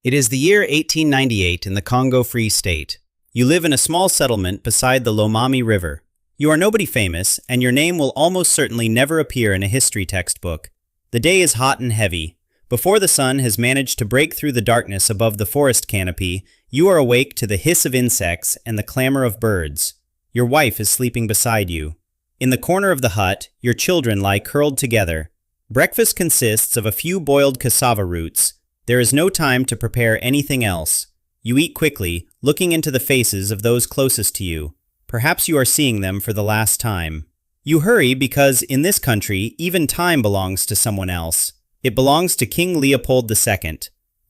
It is the year 1898 in the Congo Free State. You live in a small settlement beside the Lomami River. You are nobody famous, and your name will almost certainly never appear in a history textbook. The day is hot and heavy. Before the sun has managed to break through the darkness above the forest canopy, you are awake to the hiss of insects and the clamor of birds. Your wife is sleeping beside you. In the corner of the hut, your children lie curled together. Breakfast consists of a few boiled cassava roots. There is no time to prepare anything else. You eat quickly, looking into the faces of those closest to you. Perhaps you are seeing them for the last time. You hurry because, in this country, even time belongs to someone else. It belongs to King Leopold II.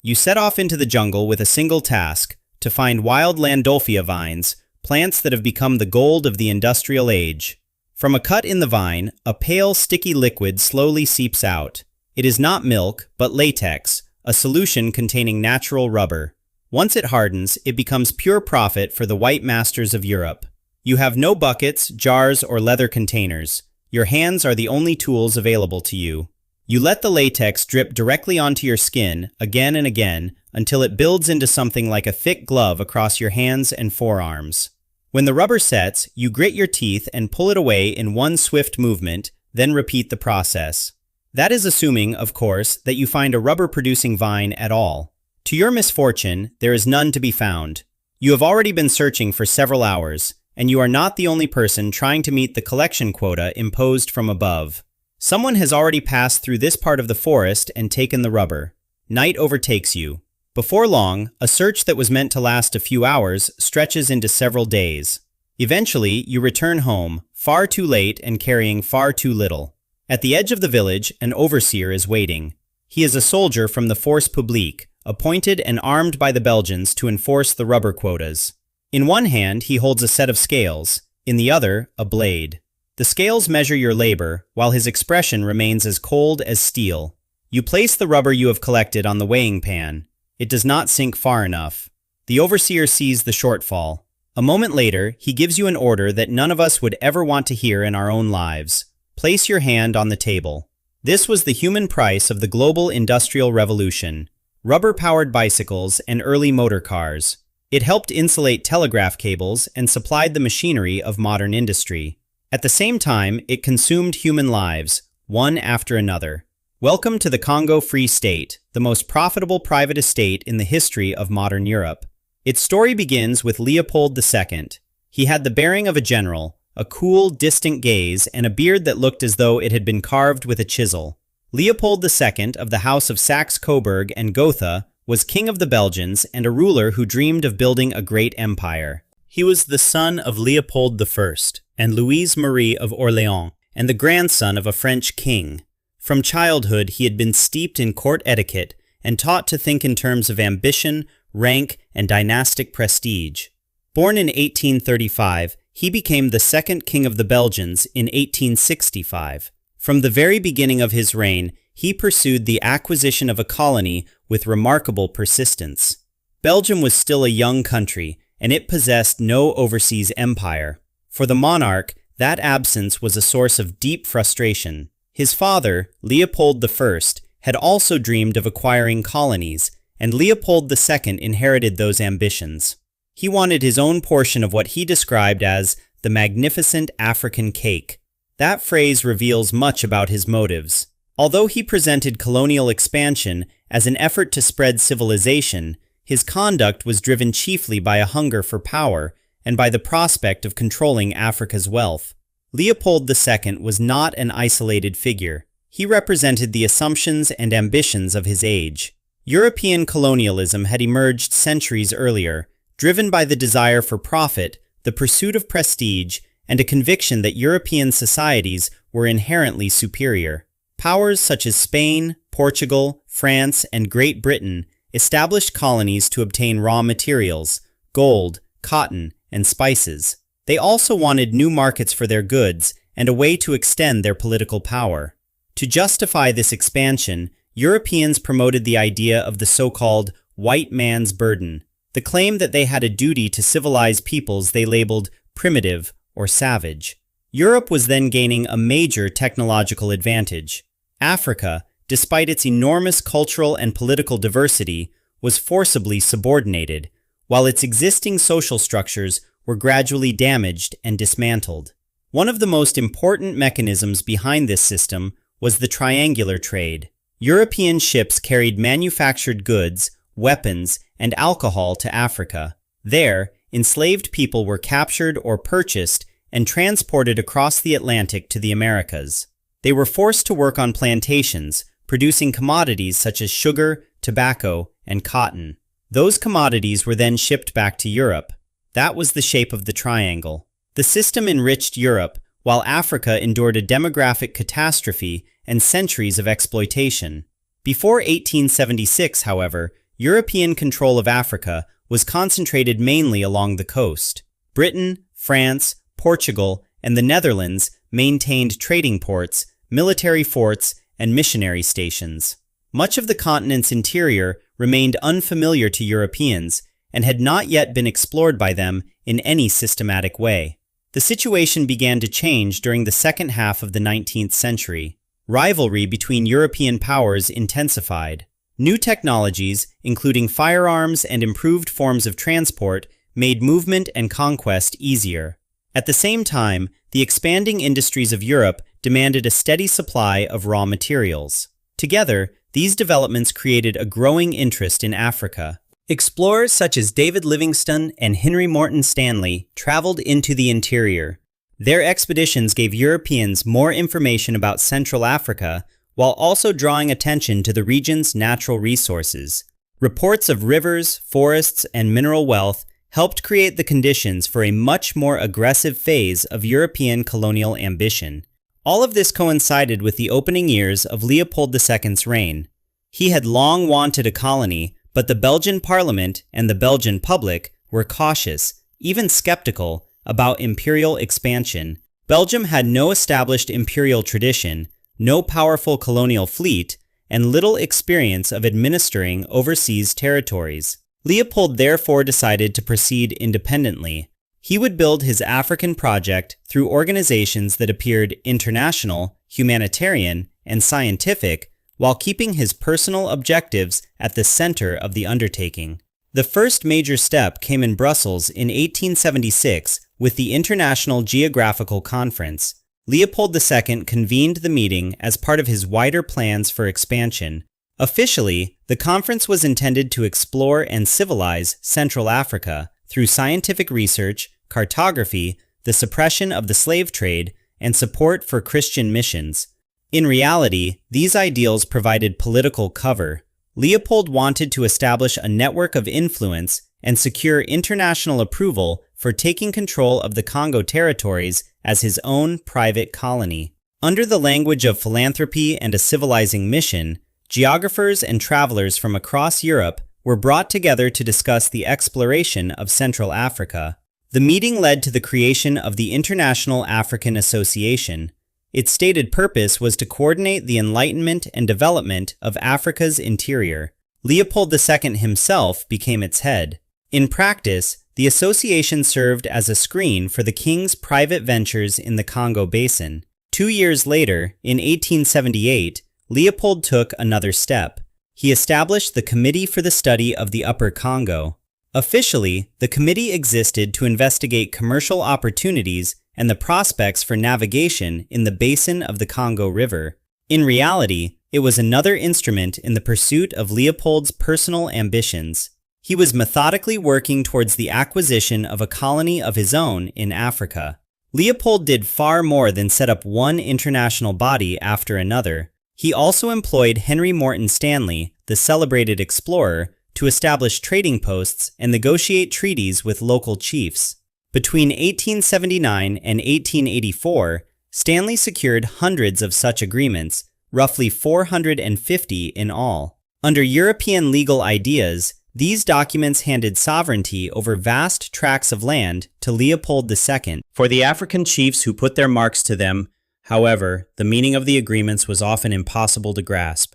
You set off into the jungle with a single task, to find wild Landolphia vines, plants that have become the gold of the industrial age. From a cut in the vine, a pale, sticky liquid slowly seeps out. It is not milk, but latex, a solution containing natural rubber. Once it hardens, it becomes pure profit for the white masters of Europe. You have no buckets, jars, or leather containers. Your hands are the only tools available to you. You let the latex drip directly onto your skin again and again until it builds into something like a thick glove across your hands and forearms. When the rubber sets, you grit your teeth and pull it away in one swift movement, then repeat the process. That is assuming, of course, that you find a rubber-producing vine at all. To your misfortune, there is none to be found. You have already been searching for several hours, and you are not the only person trying to meet the collection quota imposed from above. Someone has already passed through this part of the forest and taken the rubber. Night overtakes you. Before long, a search that was meant to last a few hours stretches into several days. Eventually, you return home, far too late and carrying far too little. At the edge of the village, an overseer is waiting. He is a soldier from the Force Publique, appointed and armed by the Belgians to enforce the rubber quotas. In one hand, he holds a set of scales, in the other, a blade. The scales measure your labor, while his expression remains as cold as steel. You place the rubber you have collected on the weighing pan. It does not sink far enough. The overseer sees the shortfall. A moment later, he gives you an order that none of us would ever want to hear in our own lives. Place your hand on the table. This was the human price of the global industrial revolution. Rubber-powered bicycles and early motor cars. It helped insulate telegraph cables and supplied the machinery of modern industry. At the same time, it consumed human lives, one after another. Welcome to the Congo Free State, the most profitable private estate in the history of modern Europe. Its story begins with Leopold II. He had the bearing of a general, a cool, distant gaze, and a beard that looked as though it had been carved with a chisel. Leopold II of the House of Saxe-Coburg and Gotha was king of the Belgians and a ruler who dreamed of building a great empire. He was the son of Leopold I and Louise Marie of Orléans, and the grandson of a French king. From childhood, he had been steeped in court etiquette and taught to think in terms of ambition, rank, and dynastic prestige. Born in 1835, he became the second king of the Belgians in 1865. From the very beginning of his reign, he pursued the acquisition of a colony with remarkable persistence. Belgium was still a young country, and it possessed no overseas empire. For the monarch, that absence was a source of deep frustration. His father, Leopold I, had also dreamed of acquiring colonies, and Leopold II inherited those ambitions. He wanted his own portion of what he described as the magnificent African cake. That phrase reveals much about his motives. Although he presented colonial expansion as an effort to spread civilization, his conduct was driven chiefly by a hunger for power and by the prospect of controlling Africa's wealth. Leopold II was not an isolated figure. He represented the assumptions and ambitions of his age. European colonialism had emerged centuries earlier, driven by the desire for profit, the pursuit of prestige, and a conviction that European societies were inherently superior. Powers such as Spain, Portugal, France, and Great Britain established colonies to obtain raw materials, gold, cotton, and spices. They also wanted new markets for their goods and a way to extend their political power. To justify this expansion, Europeans promoted the idea of the so-called white man's burden, the claim that they had a duty to civilize peoples they labeled primitive or savage. Europe was then gaining a major technological advantage. Africa, despite its enormous cultural and political diversity, was forcibly subordinated, while its existing social structures were gradually damaged and dismantled. One of the most important mechanisms behind this system was the triangular trade. European ships carried manufactured goods, weapons, and alcohol to Africa. There, enslaved people were captured or purchased and transported across the Atlantic to the Americas. They were forced to work on plantations, producing commodities such as sugar, tobacco, and cotton. Those commodities were then shipped back to Europe. That was the shape of the triangle. The system enriched Europe, while Africa endured a demographic catastrophe and centuries of exploitation. Before 1876, however, European control of Africa was concentrated mainly along the coast. Britain, France, Portugal, and the Netherlands maintained trading ports, military forts, and missionary stations. Much of the continent's interior remained unfamiliar to Europeans and had not yet been explored by them in any systematic way. The situation began to change during the second half of the 19th century. Rivalry between European powers intensified. New technologies, including firearms and improved forms of transport, made movement and conquest easier. At the same time, the expanding industries of Europe demanded a steady supply of raw materials. Together, these developments created a growing interest in Africa. Explorers such as David Livingstone and Henry Morton Stanley traveled into the interior. Their expeditions gave Europeans more information about Central Africa while also drawing attention to the region's natural resources. Reports of rivers, forests, and mineral wealth helped create the conditions for a much more aggressive phase of European colonial ambition. All of this coincided with the opening years of Leopold II's reign. He had long wanted a colony, but the Belgian Parliament and the Belgian public were cautious, even skeptical, about imperial expansion. Belgium had no established imperial tradition, no powerful colonial fleet, and little experience of administering overseas territories. Leopold therefore decided to proceed independently. He would build his African project through organizations that appeared international, humanitarian, and scientific, while keeping his personal objectives at the center of the undertaking. The first major step came in Brussels in 1876 with the International Geographical Conference. Leopold II convened the meeting as part of his wider plans for expansion. Officially, the conference was intended to explore and civilize Central Africa through scientific research, cartography, the suppression of the slave trade, and support for Christian missions. In reality, these ideals provided political cover. Leopold wanted to establish a network of influence and secure international approval for taking control of the Congo territories as his own private colony. Under the language of philanthropy and a civilizing mission, geographers and travelers from across Europe were brought together to discuss the exploration of Central Africa. The meeting led to the creation of the International African Association. Its stated purpose was to coordinate the enlightenment and development of Africa's interior. Leopold II himself became its head. In practice, the association served as a screen for the king's private ventures in the Congo Basin. 2 years later, in 1878, Leopold took another step. He established the Committee for the Study of the Upper Congo. Officially, the committee existed to investigate commercial opportunities and the prospects for navigation in the basin of the Congo River. In reality, it was another instrument in the pursuit of Leopold's personal ambitions. He was methodically working towards the acquisition of a colony of his own in Africa. Leopold did far more than set up one international body after another. He also employed Henry Morton Stanley, the celebrated explorer, to establish trading posts and negotiate treaties with local chiefs. Between 1879 and 1884, Stanley secured hundreds of such agreements, roughly 450 in all. Under European legal ideas, these documents handed sovereignty over vast tracts of land to Leopold II. For the African chiefs who put their marks to them, however, the meaning of the agreements was often impossible to grasp.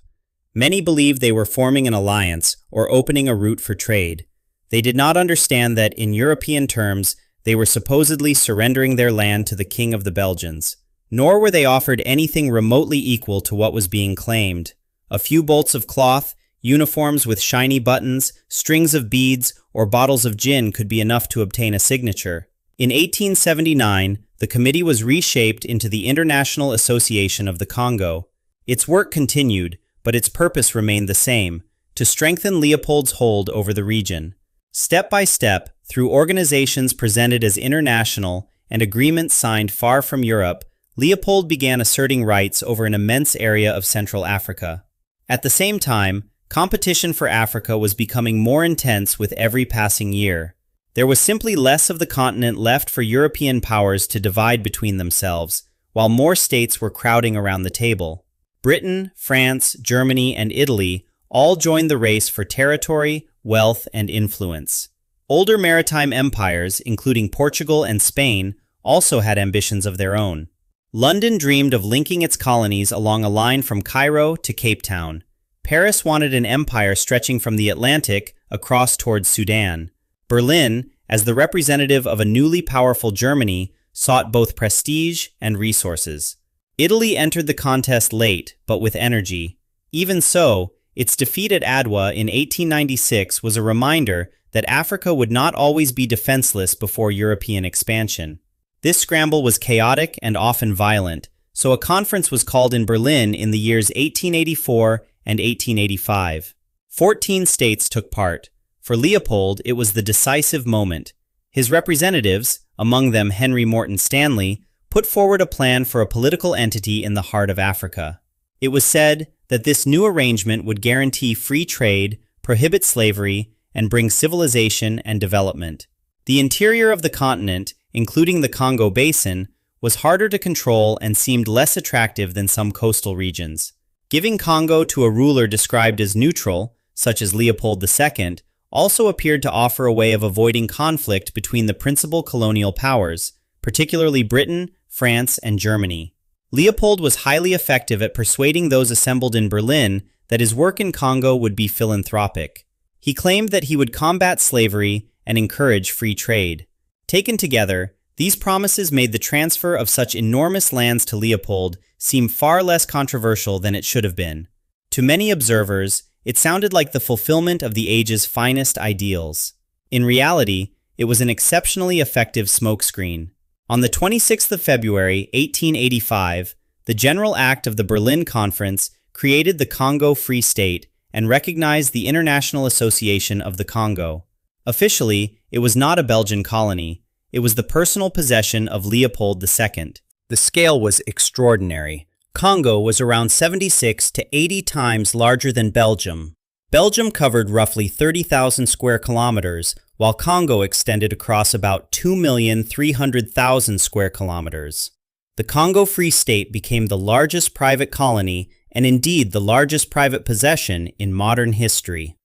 Many believed they were forming an alliance or opening a route for trade. They did not understand that, in European terms, they were supposedly surrendering their land to the king of the Belgians. Nor were they offered anything remotely equal to what was being claimed. A few bolts of cloth, Uniforms with shiny buttons, strings of beads, or bottles of gin could be enough to obtain a signature. In 1879, the committee was reshaped into the International Association of the Congo. Its work continued, but its purpose remained the same: to strengthen Leopold's hold over the region. Step by step, through organizations presented as international and agreements signed far from Europe, Leopold began asserting rights over an immense area of Central Africa. At the same time, competition for Africa was becoming more intense with every passing year. There was simply less of the continent left for European powers to divide between themselves, while more states were crowding around the table. Britain, France, Germany, and Italy all joined the race for territory, wealth, and influence. Older maritime empires, including Portugal and Spain, also had ambitions of their own. London dreamed of linking its colonies along a line from Cairo to Cape Town. Paris wanted an empire stretching from the Atlantic across towards Sudan. Berlin, as the representative of a newly powerful Germany, sought both prestige and resources. Italy entered the contest late, but with energy. Even so, its defeat at Adwa in 1896 was a reminder that Africa would not always be defenseless before European expansion. This scramble was chaotic and often violent, so a conference was called in Berlin in the years 1884 and 1885. 14 states took part. For Leopold, it was the decisive moment. His representatives, among them Henry Morton Stanley, put forward a plan for a political entity in the heart of Africa. It was said that this new arrangement would guarantee free trade, prohibit slavery, and bring civilization and development. The interior of the continent, including the Congo Basin, was harder to control and seemed less attractive than some coastal regions. Giving Congo to a ruler described as neutral, such as Leopold II, also appeared to offer a way of avoiding conflict between the principal colonial powers, particularly Britain, France, and Germany. Leopold was highly effective at persuading those assembled in Berlin that his work in Congo would be philanthropic. He claimed that he would combat slavery and encourage free trade. Taken together, these promises made the transfer of such enormous lands to Leopold seem far less controversial than it should have been. To many observers, it sounded like the fulfillment of the age's finest ideals. In reality, it was an exceptionally effective smokescreen. On the 26th of February, 1885, the General Act of the Berlin Conference created the Congo Free State and recognized the International Association of the Congo. Officially, it was not a Belgian colony. It was the personal possession of Leopold II. The scale was extraordinary. Congo was around 76 to 80 times larger than Belgium. Belgium covered roughly 30,000 square kilometers, while Congo extended across about 2,300,000 square kilometers. The Congo Free State became the largest private colony and indeed the largest private possession in modern history.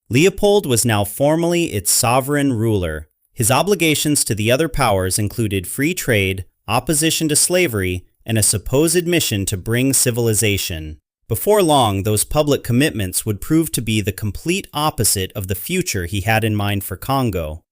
Leopold was now formally its sovereign ruler. His obligations to the other powers included free trade, opposition to slavery, and a supposed mission to bring civilization. Before long, those public commitments would prove to be the complete opposite of the future he had in mind for Congo.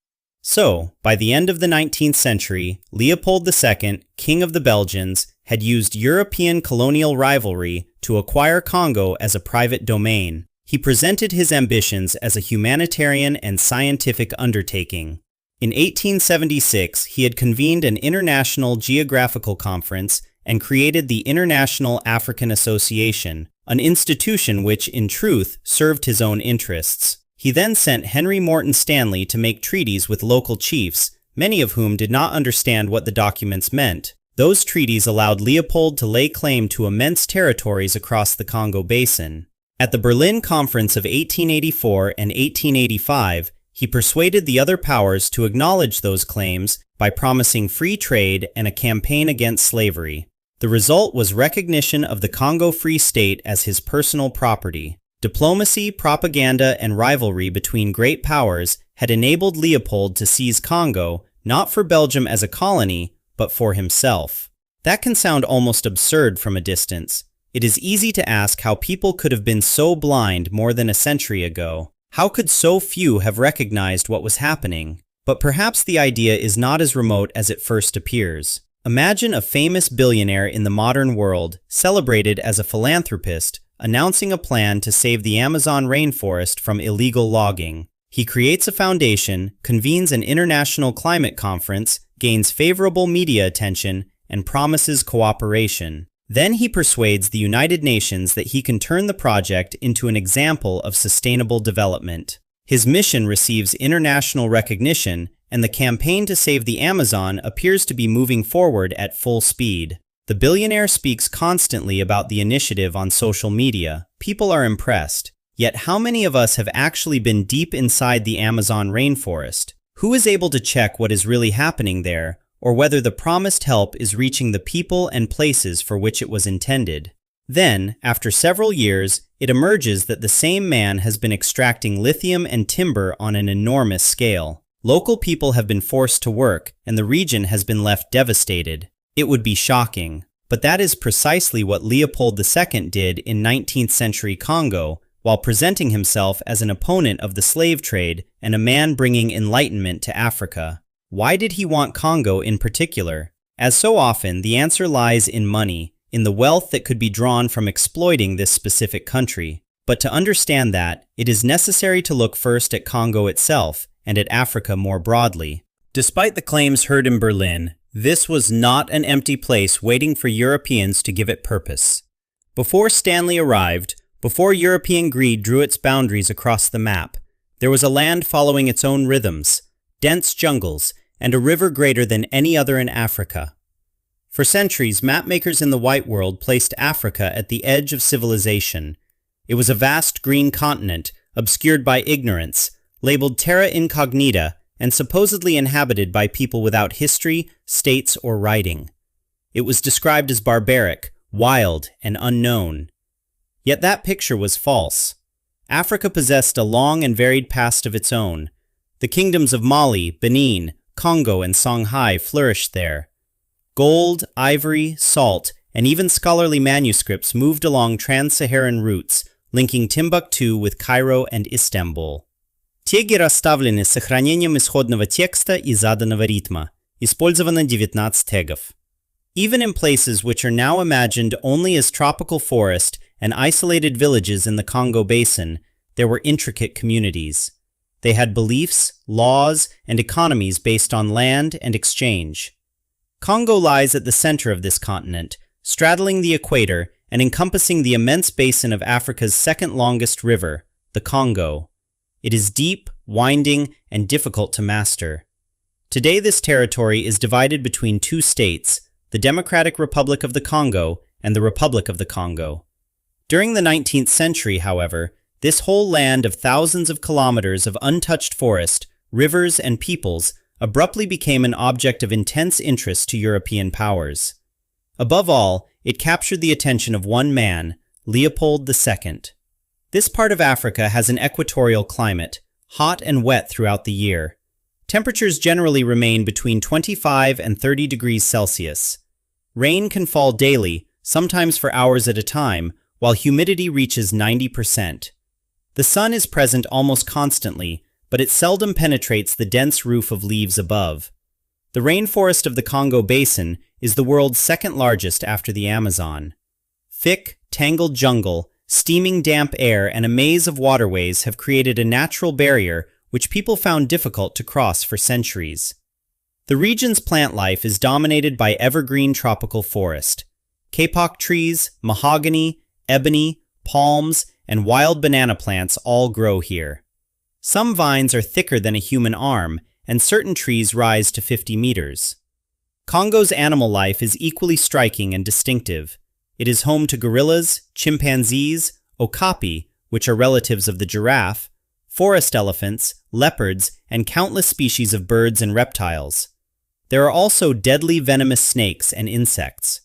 So, by the end of the 19th century, Leopold II, King of the Belgians, had used European colonial rivalry to acquire Congo as a private domain. He presented his ambitions as a humanitarian and scientific undertaking. In 1876, he had convened an international geographical conference and created the International African Association, an institution which, in truth, served his own interests. He then sent Henry Morton Stanley to make treaties with local chiefs, many of whom did not understand what the documents meant. Those treaties allowed Leopold to lay claim to immense territories across the Congo Basin. At the Berlin Conference of 1884 and 1885, he persuaded the other powers to acknowledge those claims by promising free trade and a campaign against slavery. The result was recognition of the Congo Free State as his personal property. Diplomacy, propaganda, and rivalry between great powers had enabled Leopold to seize Congo, not for Belgium as a colony, but for himself. That can sound almost absurd from a distance. It is easy to ask how people could have been so blind more than a century ago. How could so few have recognized what was happening? But perhaps the idea is not as remote as it first appears. Imagine a famous billionaire in the modern world, celebrated as a philanthropist, announcing a plan to save the Amazon rainforest from illegal logging. He creates a foundation, convenes an international climate conference, gains favorable media attention, and promises cooperation. Then he persuades the United Nations that he can turn the project into an example of sustainable development. His mission receives international recognition, and the campaign to save the Amazon appears to be moving forward at full speed. The billionaire speaks constantly about the initiative on social media. People are impressed. Yet how many of us have actually been deep inside the Amazon rainforest? Who is able to check what is really happening there, or whether the promised help is reaching the people and places for which it was intended? Then, after several years, it emerges that the same man has been extracting lithium and timber on an enormous scale. Local people have been forced to work, and the region has been left devastated. It would be shocking, but that is precisely what Leopold II did in 19th century Congo, while presenting himself as an opponent of the slave trade and a man bringing enlightenment to Africa. Why did he want Congo in particular? As so often, the answer lies in money, in the wealth that could be drawn from exploiting this specific country. But to understand that, it is necessary to look first at Congo itself and at Africa more broadly. Despite the claims heard in Berlin, this was not an empty place waiting for Europeans to give it purpose. Before Stanley arrived, before European greed drew its boundaries across the map, there was a land following its own rhythms, dense jungles, and a river greater than any other in Africa. For centuries, mapmakers in the white world placed Africa at the edge of civilization. It was a vast green continent, obscured by ignorance, labeled terra incognita, and supposedly inhabited by people without history, states, or writing. It was described as barbaric, wild, and unknown. Yet that picture was false. Africa possessed a long and varied past of its own. The kingdoms of Mali, Benin, Congo, and Songhai flourished there. Gold, ivory, salt, and even scholarly manuscripts moved along trans-Saharan routes, linking Timbuktu with Cairo and Istanbul. Теги расставлены с сохранением исходного текста и заданного ритма. Использовано 19 тегов. Even in places which are now imagined only as tropical forest and isolated villages in the Congo Basin, there were intricate communities. They had beliefs, laws, and economies based on land and exchange. Congo lies at the center of this continent, straddling the equator and encompassing the immense basin of Africa's second longest river, the Congo. It is deep, winding, and difficult to master. Today this territory is divided between two states, the Democratic Republic of the Congo and the Republic of the Congo. During the 19th century, however, this whole land of thousands of kilometers of untouched forest, rivers, and peoples abruptly became an object of intense interest to European powers. Above all, it captured the attention of one man, Leopold II. This part of Africa has an equatorial climate, hot and wet throughout the year. Temperatures generally remain between 25 and 30 degrees Celsius. Rain can fall daily, sometimes for hours at a time, while humidity reaches 90%. The sun is present almost constantly, but it seldom penetrates the dense roof of leaves above. The rainforest of the Congo Basin is the world's second largest after the Amazon. Thick, tangled jungle, steaming damp air, and a maze of waterways have created a natural barrier which people found difficult to cross for centuries. The region's plant life is dominated by evergreen tropical forest. Kapok trees, mahogany, ebony, palms, and wild banana plants all grow here. Some vines are thicker than a human arm, and certain trees rise to 50 meters. Congo's animal life is equally striking and distinctive. It is home to gorillas, chimpanzees, okapi, which are relatives of the giraffe, forest elephants, leopards, and countless species of birds and reptiles. There are also deadly venomous snakes and insects.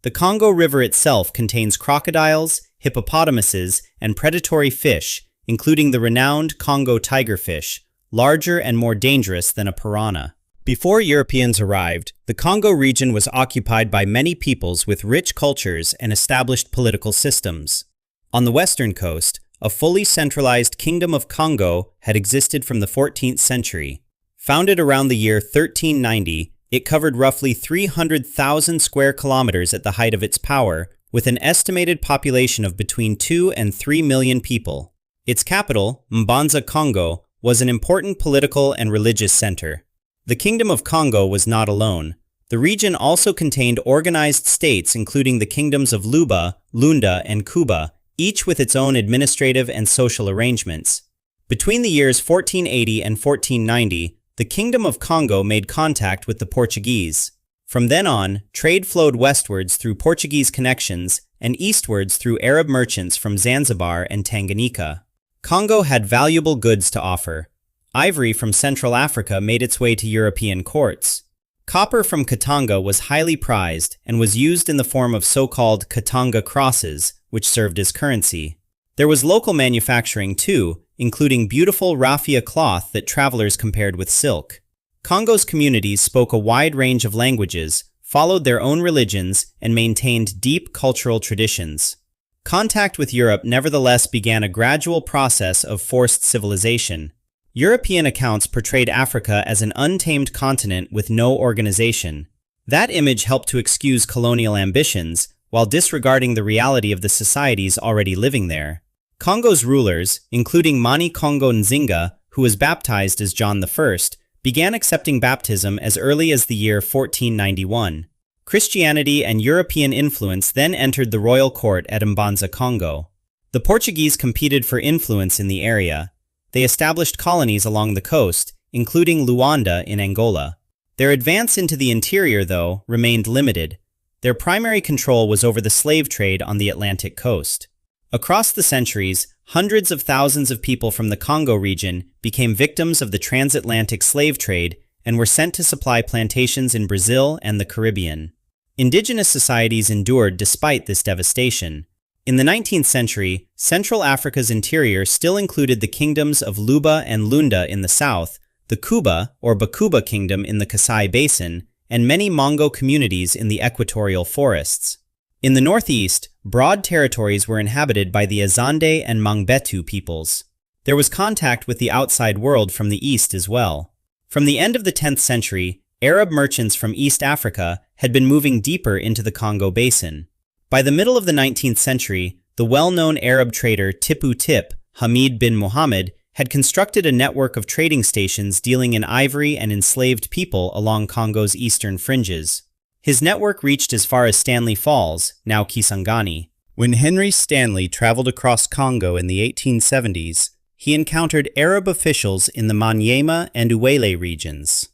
The Congo River itself contains crocodiles, hippopotamuses, and predatory fish, including the renowned Congo tigerfish, larger and more dangerous than a piranha. Before Europeans arrived, the Congo region was occupied by many peoples with rich cultures and established political systems. On the western coast, a fully centralized Kingdom of Congo had existed from the 14th century. Founded around the year 1390, it covered roughly 300,000 square kilometers at the height of its power, with an estimated population of between 2 and 3 million people. Its capital, Mbanza, Congo, was an important political and religious center. The Kingdom of Congo was not alone. The region also contained organized states including the kingdoms of Luba, Lunda, and Kuba, each with its own administrative and social arrangements. Between the years 1480 and 1490, the Kingdom of Congo made contact with the Portuguese. From then on, trade flowed westwards through Portuguese connections and eastwards through Arab merchants from Zanzibar and Tanganyika. Congo had valuable goods to offer. Ivory from Central Africa made its way to European courts. Copper from Katanga was highly prized and was used in the form of so-called Katanga crosses, which served as currency. There was local manufacturing too, including beautiful raffia cloth that travelers compared with silk. Congo's communities spoke a wide range of languages, followed their own religions, and maintained deep cultural traditions. Contact with Europe nevertheless began a gradual process of forced civilization. European accounts portrayed Africa as an untamed continent with no organization. That image helped to excuse colonial ambitions, while disregarding the reality of the societies already living there. Congo's rulers, including Mani Kongo Nzinga, who was baptized as John I, began accepting baptism as early as the year 1491. Christianity and European influence then entered the royal court at Mbanza, Congo. The Portuguese competed for influence in the area. They established colonies along the coast, including Luanda in Angola. Their advance into the interior, though, remained limited. Their primary control was over the slave trade on the Atlantic coast. Across the centuries, hundreds of thousands of people from the Congo region became victims of the transatlantic slave trade and were sent to supply plantations in Brazil and the Caribbean. Indigenous societies endured despite this devastation. In the 19th century, Central Africa's interior still included the kingdoms of Luba and Lunda in the south, the Kuba or Bakuba Kingdom in the Kasai Basin, and many Mongo communities in the equatorial forests. In the northeast, broad territories were inhabited by the Azande and Mangbetu peoples. There was contact with the outside world from the east as well. From the end of the 10th century, Arab merchants from East Africa had been moving deeper into the Congo Basin. By the middle of the 19th century, the well-known Arab trader Tipu Tip, Hamid bin Muhammad, had constructed a network of trading stations dealing in ivory and enslaved people along Congo's eastern fringes. His network reached as far as Stanley Falls, now Kisangani. When Henry Stanley traveled across Congo in the 1870s, he encountered Arab officials in the Maniema and Uele regions.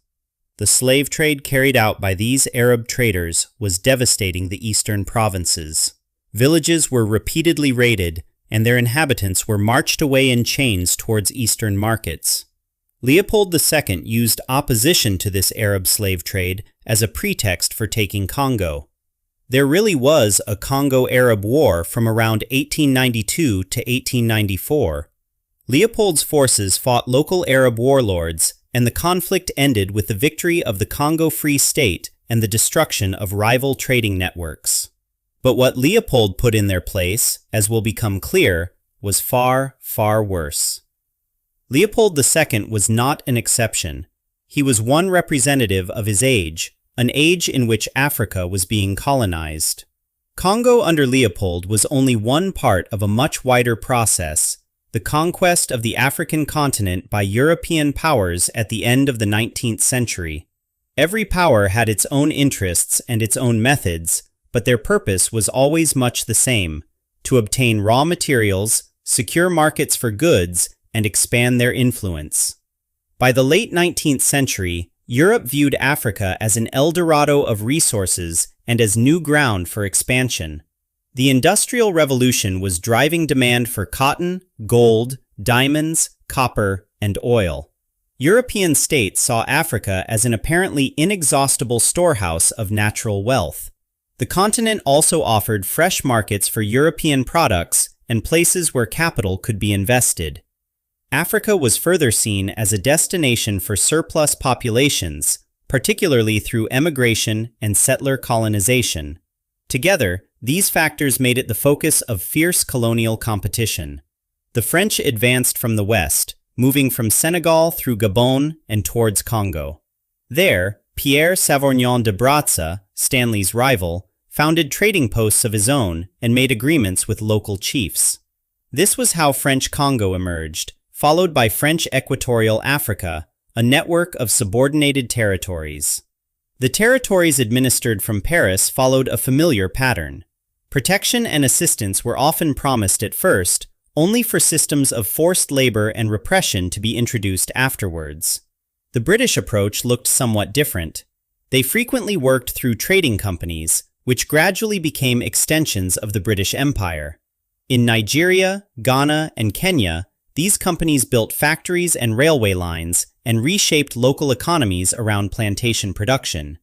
The slave trade carried out by these Arab traders was devastating the eastern provinces. Villages were repeatedly raided, and their inhabitants were marched away in chains towards eastern markets. Leopold II used opposition to this Arab slave trade as a pretext for taking Congo. There really was a Congo-Arab War from around 1892 to 1894. Leopold's forces fought local Arab warlords, and the conflict ended with the victory of the Congo Free State and the destruction of rival trading networks. But what Leopold put in their place, as will become clear, was far, far worse. Leopold II was not an exception. He was one representative of his age, an age in which Africa was being colonized. Congo under Leopold was only one part of a much wider process, the conquest of the African continent by European powers at the end of the 19th century. Every power had its own interests and its own methods, but their purpose was always much the same: to obtain raw materials, secure markets for goods, and expand their influence. By the late 19th century, Europe viewed Africa as an El Dorado of resources and as new ground for expansion. The Industrial Revolution was driving demand for cotton, gold, diamonds, copper, and oil. European states saw Africa as an apparently inexhaustible storehouse of natural wealth. The continent also offered fresh markets for European products and places where capital could be invested. Africa was further seen as a destination for surplus populations, particularly through emigration and settler colonization. Together, these factors made it the focus of fierce colonial competition. The French advanced from the west, moving from Senegal through Gabon and towards Congo. There, Pierre Savorgnan de Bratza, Stanley's rival, founded trading posts of his own, and made agreements with local chiefs. This was how French Congo emerged, followed by French Equatorial Africa, a network of subordinated territories. The territories administered from Paris followed a familiar pattern. Protection and assistance were often promised at first, only for systems of forced labor and repression to be introduced afterwards. The British approach looked somewhat different. They frequently worked through trading companies, which gradually became extensions of the British Empire. In Nigeria, Ghana, and Kenya, these companies built factories and railway lines and reshaped local economies around plantation production.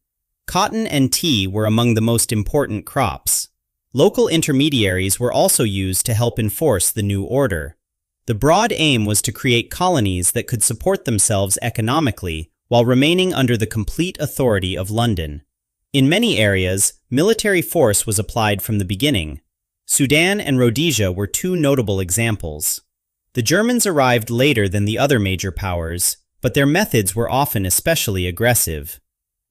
Cotton and tea were among the most important crops. Local intermediaries were also used to help enforce the new order. The broad aim was to create colonies that could support themselves economically while remaining under the complete authority of London. In many areas, military force was applied from the beginning. Sudan and Rhodesia were two notable examples. The Germans arrived later than the other major powers, but their methods were often especially aggressive.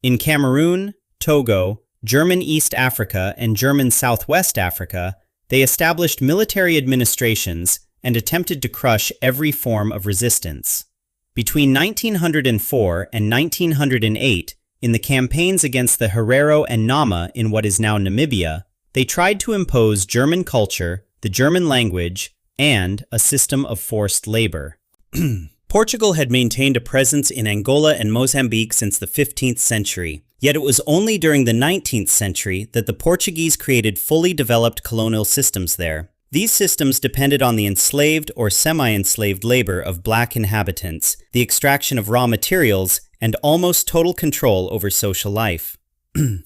In Cameroon, Togo, German East Africa, and German Southwest Africa, they established military administrations and attempted to crush every form of resistance. Between 1904 and 1908, in the campaigns against the Herero and Nama in what is now Namibia, they tried to impose German culture, the German language, and a system of forced labor. Portugal had maintained a presence in Angola and Mozambique since the 15th century, yet it was only during the 19th century that the Portuguese created fully developed colonial systems there. These systems depended on the enslaved or semi-enslaved labor of black inhabitants, the extraction of raw materials, and almost total control over social life.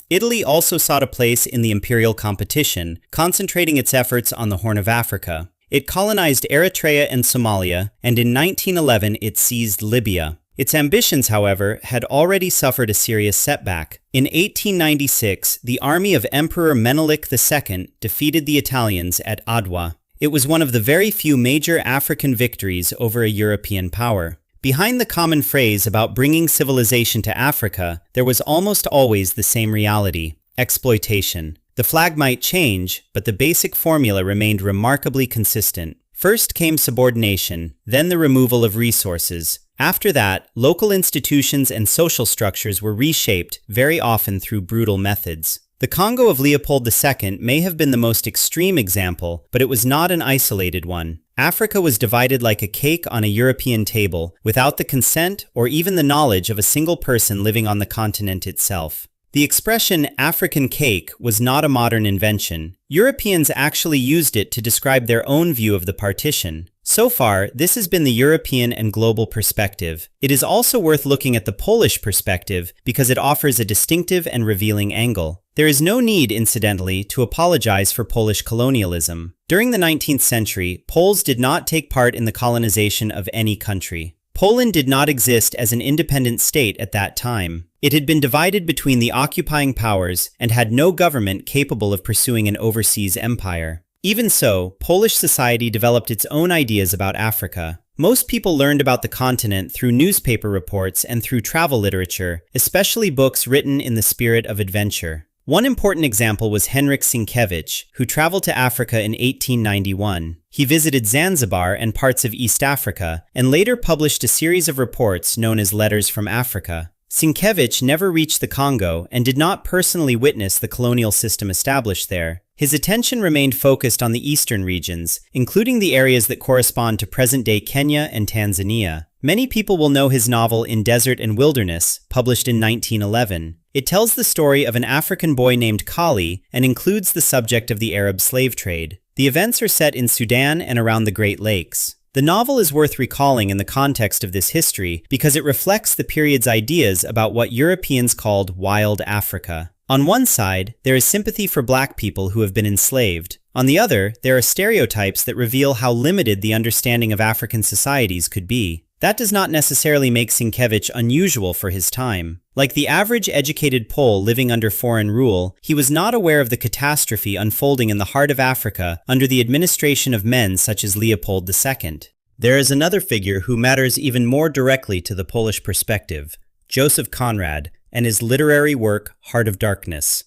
Italy also sought a place in the imperial competition, concentrating its efforts on the Horn of Africa. It colonized Eritrea and Somalia, and in 1911 it seized Libya. Its ambitions, however, had already suffered a serious setback. In 1896, the army of Emperor Menelik II defeated the Italians at Adwa. It was one of the very few major African victories over a European power. Behind the common phrase about bringing civilization to Africa, there was almost always the same reality: exploitation. The flag might change, but the basic formula remained remarkably consistent. First came subordination, then the removal of resources. After that, local institutions and social structures were reshaped, very often through brutal methods. The Congo of Leopold II may have been the most extreme example, but it was not an isolated one. Africa was divided like a cake on a European table, without the consent or even the knowledge of a single person living on the continent itself. The expression African cake was not a modern invention. Europeans actually used it to describe their own view of the partition. So far, this has been the European and global perspective. It is also worth looking at the Polish perspective because it offers a distinctive and revealing angle. There is no need, incidentally, to apologize for Polish colonialism. During the 19th century, Poles did not take part in the colonization of any country. Poland did not exist as an independent state at that time. It had been divided between the occupying powers and had no government capable of pursuing an overseas empire. Even so, Polish society developed its own ideas about Africa. Most people learned about the continent through newspaper reports and through travel literature, especially books written in the spirit of adventure. One important example was Henryk Sienkiewicz, who traveled to Africa in 1891. He visited Zanzibar and parts of East Africa, and later published a series of reports known as Letters from Africa. Sienkiewicz never reached the Congo and did not personally witness the colonial system established there. His attention remained focused on the eastern regions, including the areas that correspond to present-day Kenya and Tanzania. Many people will know his novel In Desert and Wilderness, published in 1911. It tells the story of an African boy named Kali and includes the subject of the Arab slave trade. The events are set in Sudan and around the Great Lakes. The novel is worth recalling in the context of this history because it reflects the period's ideas about what Europeans called wild Africa. On one side, there is sympathy for black people who have been enslaved. On the other, there are stereotypes that reveal how limited the understanding of African societies could be. That does not necessarily make Sienkiewicz unusual for his time. Like the average educated Pole living under foreign rule, he was not aware of the catastrophe unfolding in the heart of Africa under the administration of men such as Leopold II. There is another figure who matters even more directly to the Polish perspective, Joseph Conrad, and his literary work, Heart of Darkness.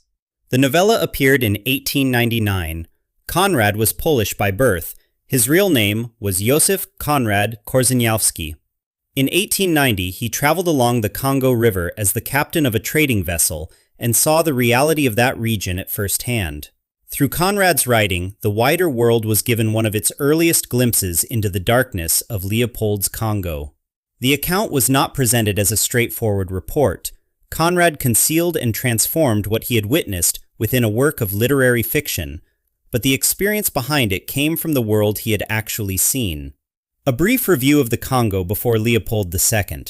The novella appeared in 1899. Konrad was Polish by birth. His real name was Józef Konrad Korzeniowski. In 1890, he traveled along the Congo River as the captain of a trading vessel and saw the reality of that region at first hand. Through Konrad's writing, the wider world was given one of its earliest glimpses into the darkness of Leopold's Congo. The account was not presented as a straightforward report. Konrad concealed and transformed what he had witnessed within a work of literary fiction, but the experience behind it came from the world he had actually seen. A brief review of the Congo before Leopold II.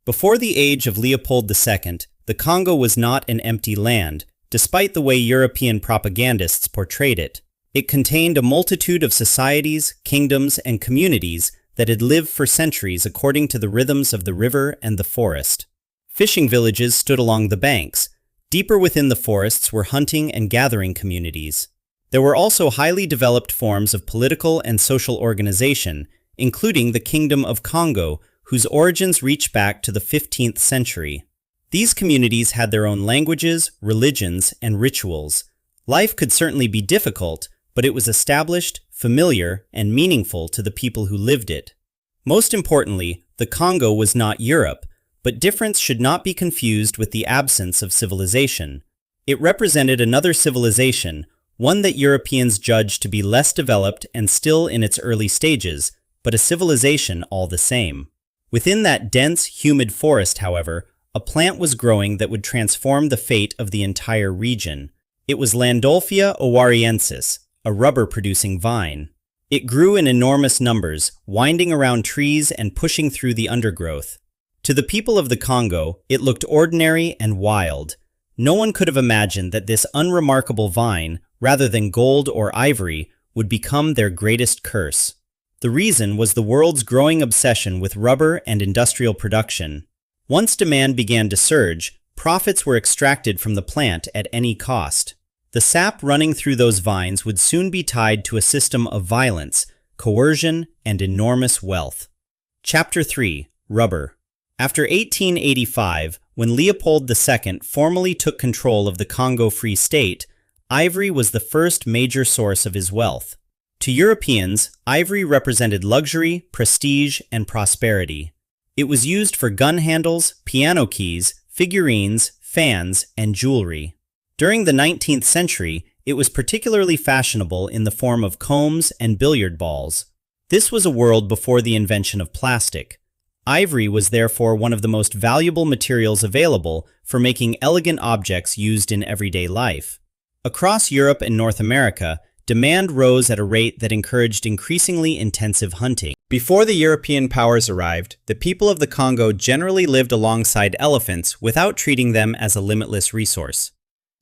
Before the age of Leopold II, the Congo was not an empty land, despite the way European propagandists portrayed it. It contained a multitude of societies, kingdoms, and communities that had lived for centuries according to the rhythms of the river and the forest. Fishing villages stood along the banks. Deeper within the forests were hunting and gathering communities. There were also highly developed forms of political and social organization, including the Kingdom of Congo, whose origins reach back to the 15th century. These communities had their own languages, religions, and rituals. Life could certainly be difficult, but it was established, familiar, and meaningful to the people who lived it. Most importantly, the Congo was not Europe, but difference should not be confused with the absence of civilization. It represented another civilization, one that Europeans judged to be less developed and still in its early stages, but a civilization all the same. Within that dense, humid forest, however, a plant was growing that would transform the fate of the entire region. It was Landolphia owariensis, a rubber-producing vine. It grew in enormous numbers, winding around trees and pushing through the undergrowth. To the people of the Congo, it looked ordinary and wild. No one could have imagined that this unremarkable vine, rather than gold or ivory, would become their greatest curse. The reason was the world's growing obsession with rubber and industrial production. Once demand began to surge, profits were extracted from the plant at any cost. The sap running through those vines would soon be tied to a system of violence, coercion, and enormous wealth. Chapter 3. Rubber. After 1885, when Leopold II formally took control of the Congo Free State, ivory was the first major source of his wealth. To Europeans, ivory represented luxury, prestige, and prosperity. It was used for gun handles, piano keys, figurines, fans, and jewelry. During the 19th century, it was particularly fashionable in the form of combs and billiard balls. This was a world before the invention of plastic. Ivory was therefore one of the most valuable materials available for making elegant objects used in everyday life. Across Europe and North America, demand rose at a rate that encouraged increasingly intensive hunting. Before the European powers arrived, the people of the Congo generally lived alongside elephants without treating them as a limitless resource.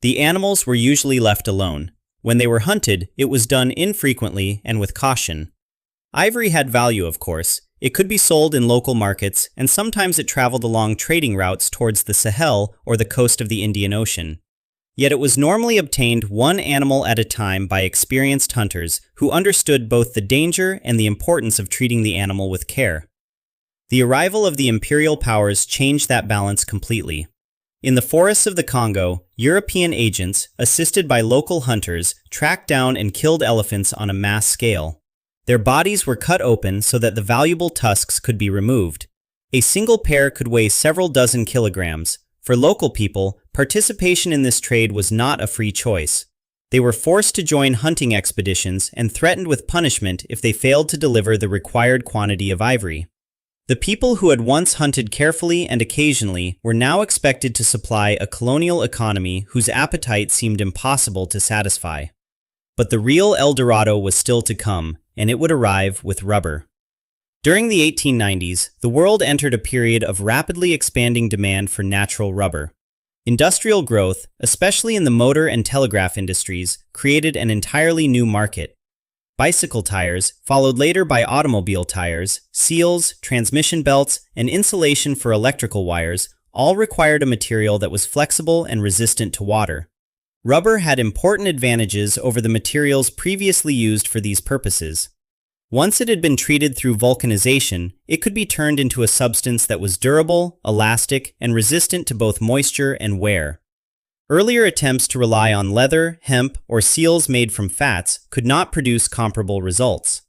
The animals were usually left alone. When they were hunted, it was done infrequently and with caution. Ivory had value, of course. It could be sold in local markets, and sometimes it traveled along trading routes towards the Sahel or the coast of the Indian Ocean. Yet it was normally obtained one animal at a time by experienced hunters who understood both the danger and the importance of treating the animal with care. The arrival of the imperial powers changed that balance completely. In the forests of the Congo, European agents, assisted by local hunters, tracked down and killed elephants on a mass scale. Their bodies were cut open so that the valuable tusks could be removed. A single pair could weigh several dozen kilograms. For local people, participation in this trade was not a free choice. They were forced to join hunting expeditions and threatened with punishment if they failed to deliver the required quantity of ivory. The people who had once hunted carefully and occasionally were now expected to supply a colonial economy whose appetite seemed impossible to satisfy. But the real El Dorado was still to come, and it would arrive with rubber. During the 1890s, the world entered a period of rapidly expanding demand for natural rubber. Industrial growth, especially in the motor and telegraph industries, created an entirely new market. Bicycle tires, followed later by automobile tires, seals, transmission belts, and insulation for electrical wires, all required a material that was flexible and resistant to water. Rubber had important advantages over the materials previously used for these purposes. Once it had been treated through vulcanization, it could be turned into a substance that was durable, elastic, and resistant to both moisture and wear. Earlier attempts to rely on leather, hemp, or seals made from fats could not produce comparable results.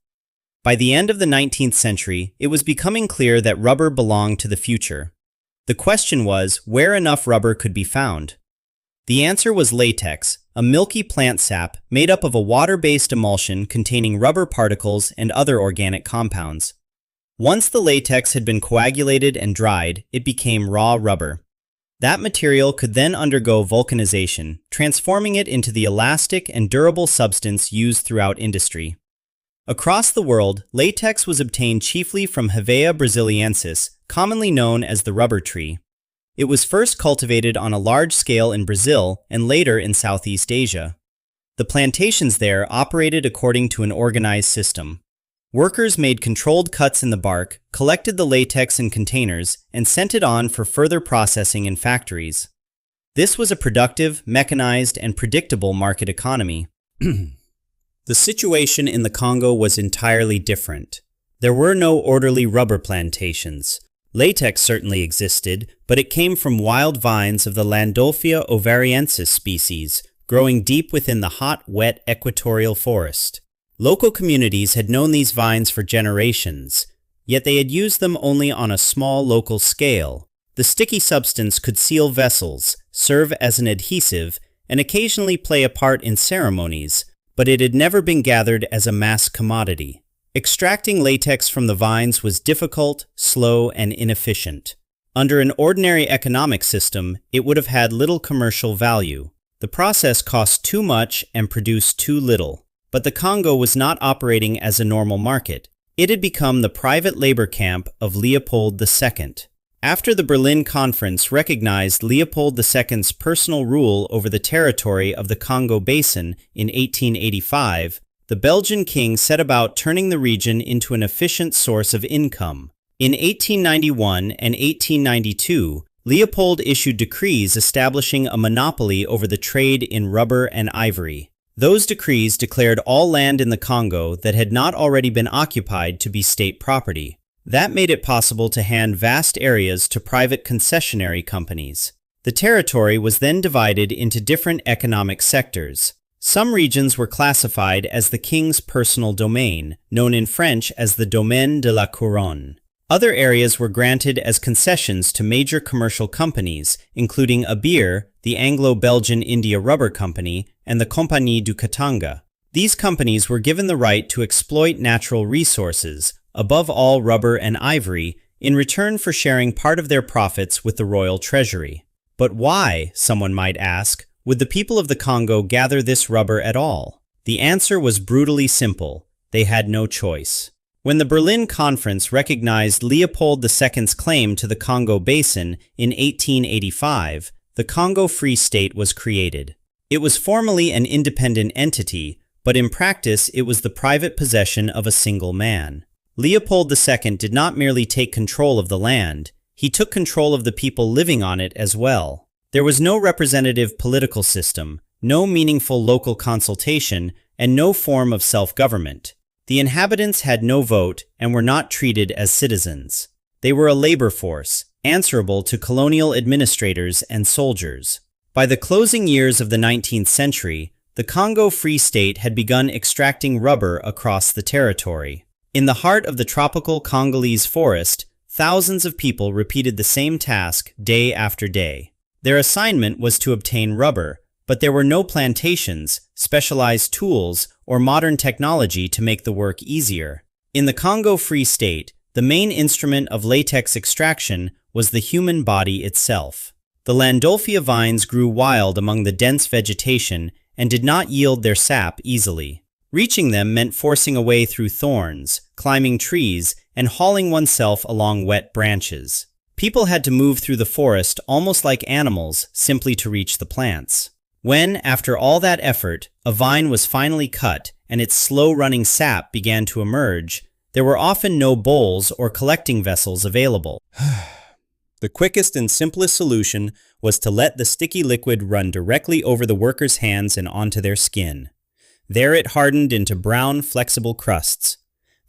By the end of the 19th century, it was becoming clear that rubber belonged to the future. The question was where enough rubber could be found. The answer was latex, a milky plant sap made up of a water-based emulsion containing rubber particles and other organic compounds. Once the latex had been coagulated and dried, it became raw rubber. That material could then undergo vulcanization, transforming it into the elastic and durable substance used throughout industry. Across the world, latex was obtained chiefly from Hevea brasiliensis, commonly known as the rubber tree. It was first cultivated on a large scale in Brazil and later in Southeast Asia. The plantations there operated according to an organized system. Workers made controlled cuts in the bark, collected the latex in containers, and sent it on for further processing in factories. This was a productive, mechanized, and predictable market economy. The situation in the Congo was entirely different. There were no orderly rubber plantations. Latex certainly existed, but it came from wild vines of the Landolphia ovariensis species, growing deep within the hot, wet equatorial forest. Local communities had known these vines for generations, yet they had used them only on a small local scale. The sticky substance could seal vessels, serve as an adhesive, and occasionally play a part in ceremonies, but it had never been gathered as a mass commodity. Extracting latex from the vines was difficult, slow, and inefficient. Under an ordinary economic system, it would have had little commercial value. The process cost too much and produced too little. But the Congo was not operating as a normal market. It had become the private labor camp of Leopold II. After the Berlin Conference recognized Leopold II's personal rule over the territory of the Congo Basin in 1885, the Belgian king set about turning the region into an efficient source of income. In 1891 and 1892, Leopold issued decrees establishing a monopoly over the trade in rubber and ivory. Those decrees declared all land in the Congo that had not already been occupied to be state property. That made it possible to hand vast areas to private concessionary companies. The territory was then divided into different economic sectors. Some regions were classified as the king's personal domain, known in French as the Domaine de la Couronne. Other areas were granted as concessions to major commercial companies, including Abir, the Anglo-Belgian India Rubber Company, and the Compagnie du Katanga. These companies were given the right to exploit natural resources, above all rubber and ivory, in return for sharing part of their profits with the royal treasury. But why, someone might ask, would the people of the Congo gather this rubber at all? The answer was brutally simple. They had no choice. When the Berlin Conference recognized Leopold II's claim to the Congo Basin in 1885, the Congo Free State was created. It was formally an independent entity, but in practice it was the private possession of a single man. Leopold II did not merely take control of the land, he took control of the people living on it as well. There was no representative political system, no meaningful local consultation, and no form of self-government. The inhabitants had no vote and were not treated as citizens. They were a labor force, answerable to colonial administrators and soldiers. By the closing years of the 19th century, the Congo Free State had begun extracting rubber across the territory. In the heart of the tropical Congolese forest, thousands of people repeated the same task day after day. Their assignment was to obtain rubber, but there were no plantations, specialized tools, or modern technology to make the work easier. In the Congo Free State, the main instrument of latex extraction was the human body itself. The Landolphia vines grew wild among the dense vegetation and did not yield their sap easily. Reaching them meant forcing a way through thorns, climbing trees, and hauling oneself along wet branches. People had to move through the forest almost like animals simply to reach the plants. When, after all that effort, a vine was finally cut and its slow-running sap began to emerge, there were often no bowls or collecting vessels available. The quickest and simplest solution was to let the sticky liquid run directly over the workers' hands and onto their skin. There it hardened into brown, flexible crusts.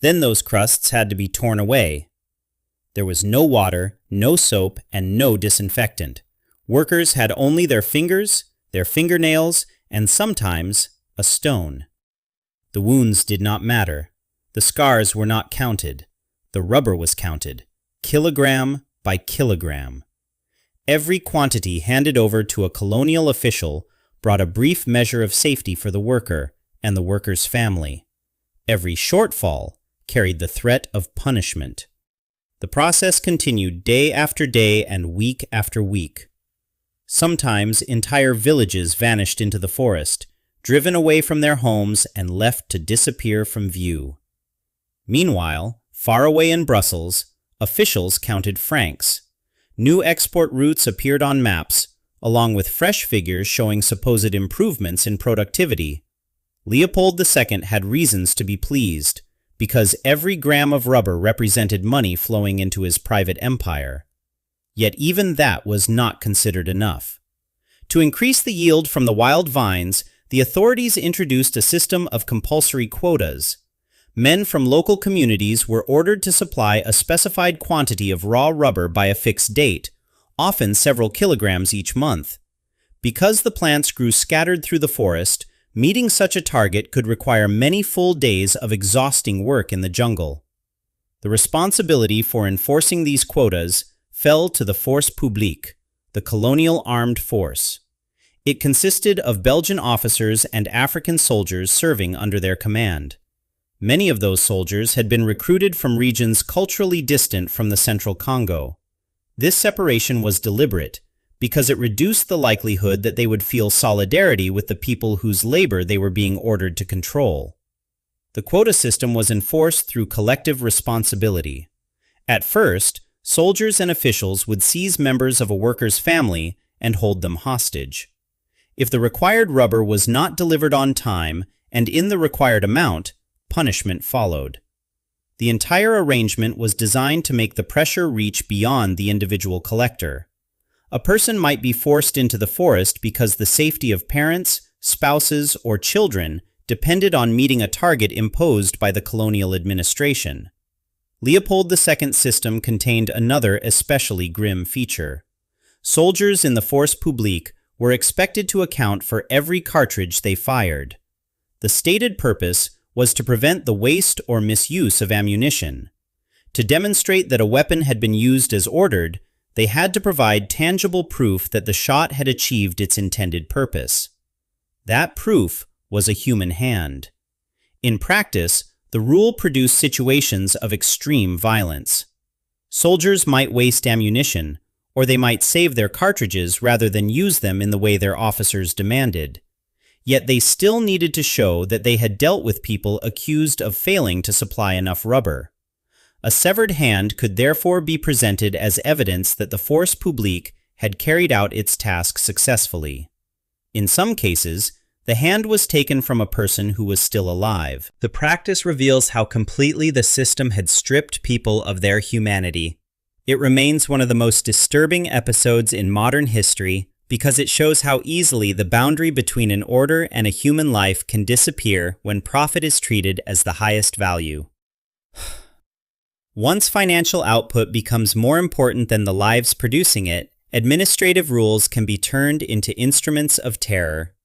Then those crusts had to be torn away. There was no water, no soap, and no disinfectant. Workers had only their fingers, their fingernails, and sometimes a stone. The wounds did not matter. The scars were not counted. The rubber was counted, kilogram by kilogram. Every quantity handed over to a colonial official brought a brief measure of safety for the worker and the worker's family. Every shortfall carried the threat of punishment. The process continued day after day and week after week. Sometimes entire villages vanished into the forest, driven away from their homes and left to disappear from view. Meanwhile, far away in Brussels, officials counted francs. New export routes appeared on maps, along with fresh figures showing supposed improvements in productivity. Leopold II had reasons to be pleased, because every gram of rubber represented money flowing into his private empire. Yet even that was not considered enough. To increase the yield from the wild vines, the authorities introduced a system of compulsory quotas. Men from local communities were ordered to supply a specified quantity of raw rubber by a fixed date, often several kilograms each month. Because the plants grew scattered through the forest, meeting such a target could require many full days of exhausting work in the jungle. The responsibility for enforcing these quotas fell to the Force Publique, the colonial armed force. It consisted of Belgian officers and African soldiers serving under their command. Many of those soldiers had been recruited from regions culturally distant from the central Congo. This separation was deliberate, because it reduced the likelihood that they would feel solidarity with the people whose labor they were being ordered to control. The quota system was enforced through collective responsibility. At first, soldiers and officials would seize members of a worker's family and hold them hostage. If the required rubber was not delivered on time and in the required amount, punishment followed. The entire arrangement was designed to make the pressure reach beyond the individual collector. A person might be forced into the forest because the safety of parents, spouses, or children depended on meeting a target imposed by the colonial administration. Leopold II's system contained another especially grim feature. Soldiers in the Force Publique were expected to account for every cartridge they fired. The stated purpose was to prevent the waste or misuse of ammunition. To demonstrate that a weapon had been used as ordered, they had to provide tangible proof that the shot had achieved its intended purpose. That proof was a human hand. In practice, the rule produced situations of extreme violence. Soldiers might waste ammunition, or they might save their cartridges rather than use them in the way their officers demanded. Yet they still needed to show that they had dealt with people accused of failing to supply enough rubber. A severed hand could therefore be presented as evidence that the Force Publique had carried out its task successfully. In some cases, the hand was taken from a person who was still alive. The practice reveals how completely the system had stripped people of their humanity. It remains one of the most disturbing episodes in modern history because it shows how easily the boundary between an order and a human life can disappear when profit is treated as the highest value. Once financial output becomes more important than the lives producing it, administrative rules can be turned into instruments of terror.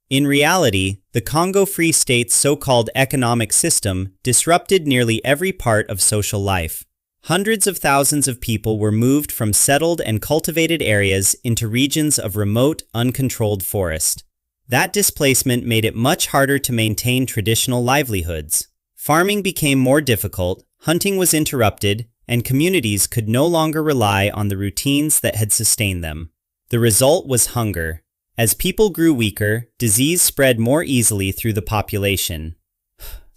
In reality, the Congo Free State's so-called economic system disrupted nearly every part of social life. Hundreds of thousands of people were moved from settled and cultivated areas into regions of remote, uncontrolled forest. That displacement made it much harder to maintain traditional livelihoods. Farming became more difficult, hunting was interrupted, and communities could no longer rely on the routines that had sustained them. The result was hunger. As people grew weaker, disease spread more easily through the population.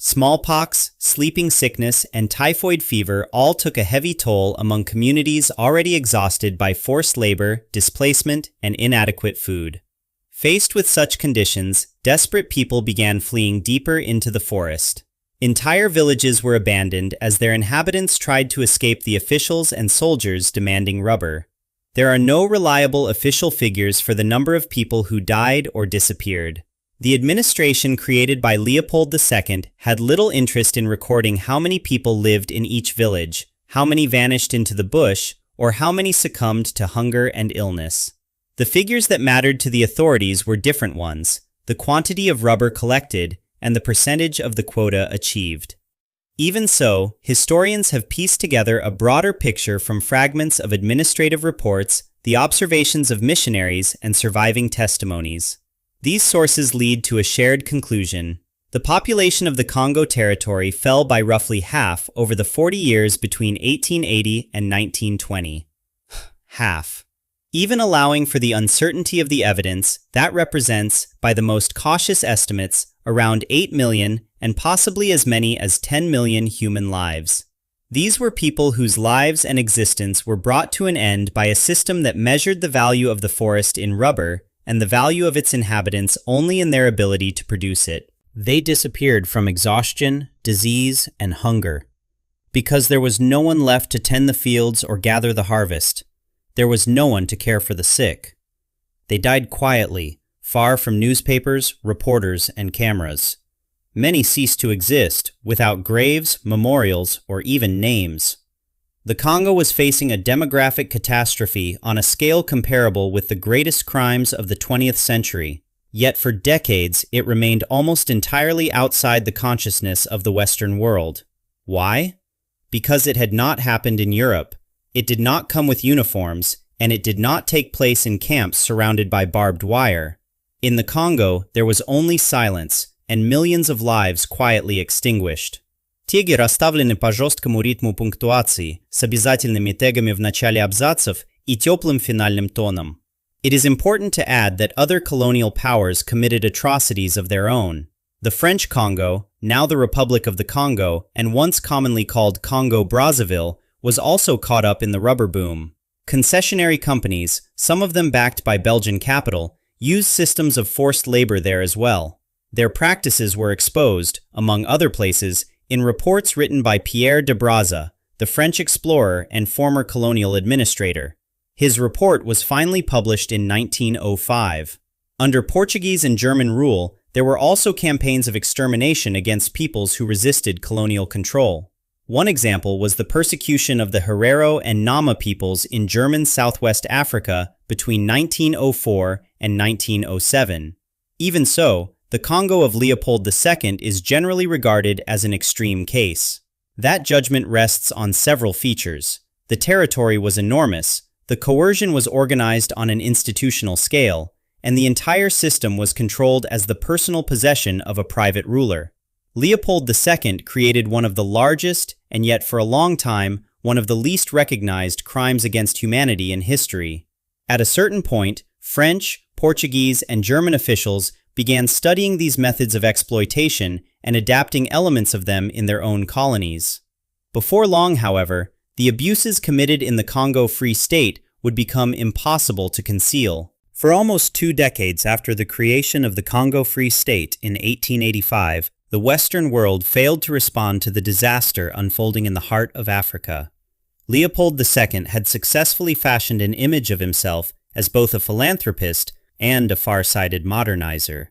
Smallpox, sleeping sickness, and typhoid fever all took a heavy toll among communities already exhausted by forced labor, displacement, and inadequate food. Faced with such conditions, desperate people began fleeing deeper into the forest. Entire villages were abandoned as their inhabitants tried to escape the officials and soldiers demanding rubber. There are no reliable official figures for the number of people who died or disappeared. The administration created by Leopold II had little interest in recording how many people lived in each village, how many vanished into the bush, or how many succumbed to hunger and illness. The figures that mattered to the authorities were different ones: the quantity of rubber collected and the percentage of the quota achieved. Even so, historians have pieced together a broader picture from fragments of administrative reports, the observations of missionaries, and surviving testimonies. These sources lead to a shared conclusion. The population of the Congo territory fell by roughly half over the 40 years between 1880 and 1920. Half. Even allowing for the uncertainty of the evidence, that represents, by the most cautious estimates, around 8 million and possibly as many as 10 million human lives. These were people whose lives and existence were brought to an end by a system that measured the value of the forest in rubber and the value of its inhabitants only in their ability to produce it. They disappeared from exhaustion, disease, and hunger. Because there was no one left to tend the fields or gather the harvest. There was no one to care for the sick. They died quietly, far from newspapers, reporters, and cameras. Many ceased to exist, without graves, memorials, or even names. The Congo was facing a demographic catastrophe on a scale comparable with the greatest crimes of the 20th century. Yet for decades, it remained almost entirely outside the consciousness of the Western world. Why? Because it had not happened in Europe. It did not come with uniforms, and it did not take place in camps surrounded by barbed wire. In the Congo, there was only silence, and millions of lives quietly extinguished. Теги расставлены по жесткому ритму пунктуации, с обязательными тегами в начале абзацев и теплым финальным тоном. It is important to add that other colonial powers committed atrocities of their own. The French Congo, now the Republic of the Congo, and once commonly called Congo-Brazzaville, was also caught up in the rubber boom. Concessionary companies, some of them backed by Belgian capital, used systems of forced labor there as well. Their practices were exposed, among other places, in reports written by Pierre de Brazza, the French explorer and former colonial administrator. His report was finally published in 1905. Under Portuguese and German rule, there were also campaigns of extermination against peoples who resisted colonial control. One example was the persecution of the Herero and Nama peoples in German Southwest Africa between 1904 and 1907. Even so, the Congo of Leopold II is generally regarded as an extreme case. That judgment rests on several features. The territory was enormous, the coercion was organized on an institutional scale, and the entire system was controlled as the personal possession of a private ruler. Leopold II created one of the largest, and yet for a long time, one of the least recognized crimes against humanity in history. At a certain point, French, Portuguese, and German officials began studying these methods of exploitation and adapting elements of them in their own colonies. Before long, however, the abuses committed in the Congo Free State would become impossible to conceal. For almost 2 decades after the creation of the Congo Free State in 1885, the Western world failed to respond to the disaster unfolding in the heart of Africa. Leopold II had successfully fashioned an image of himself as both a philanthropist and a far-sighted modernizer.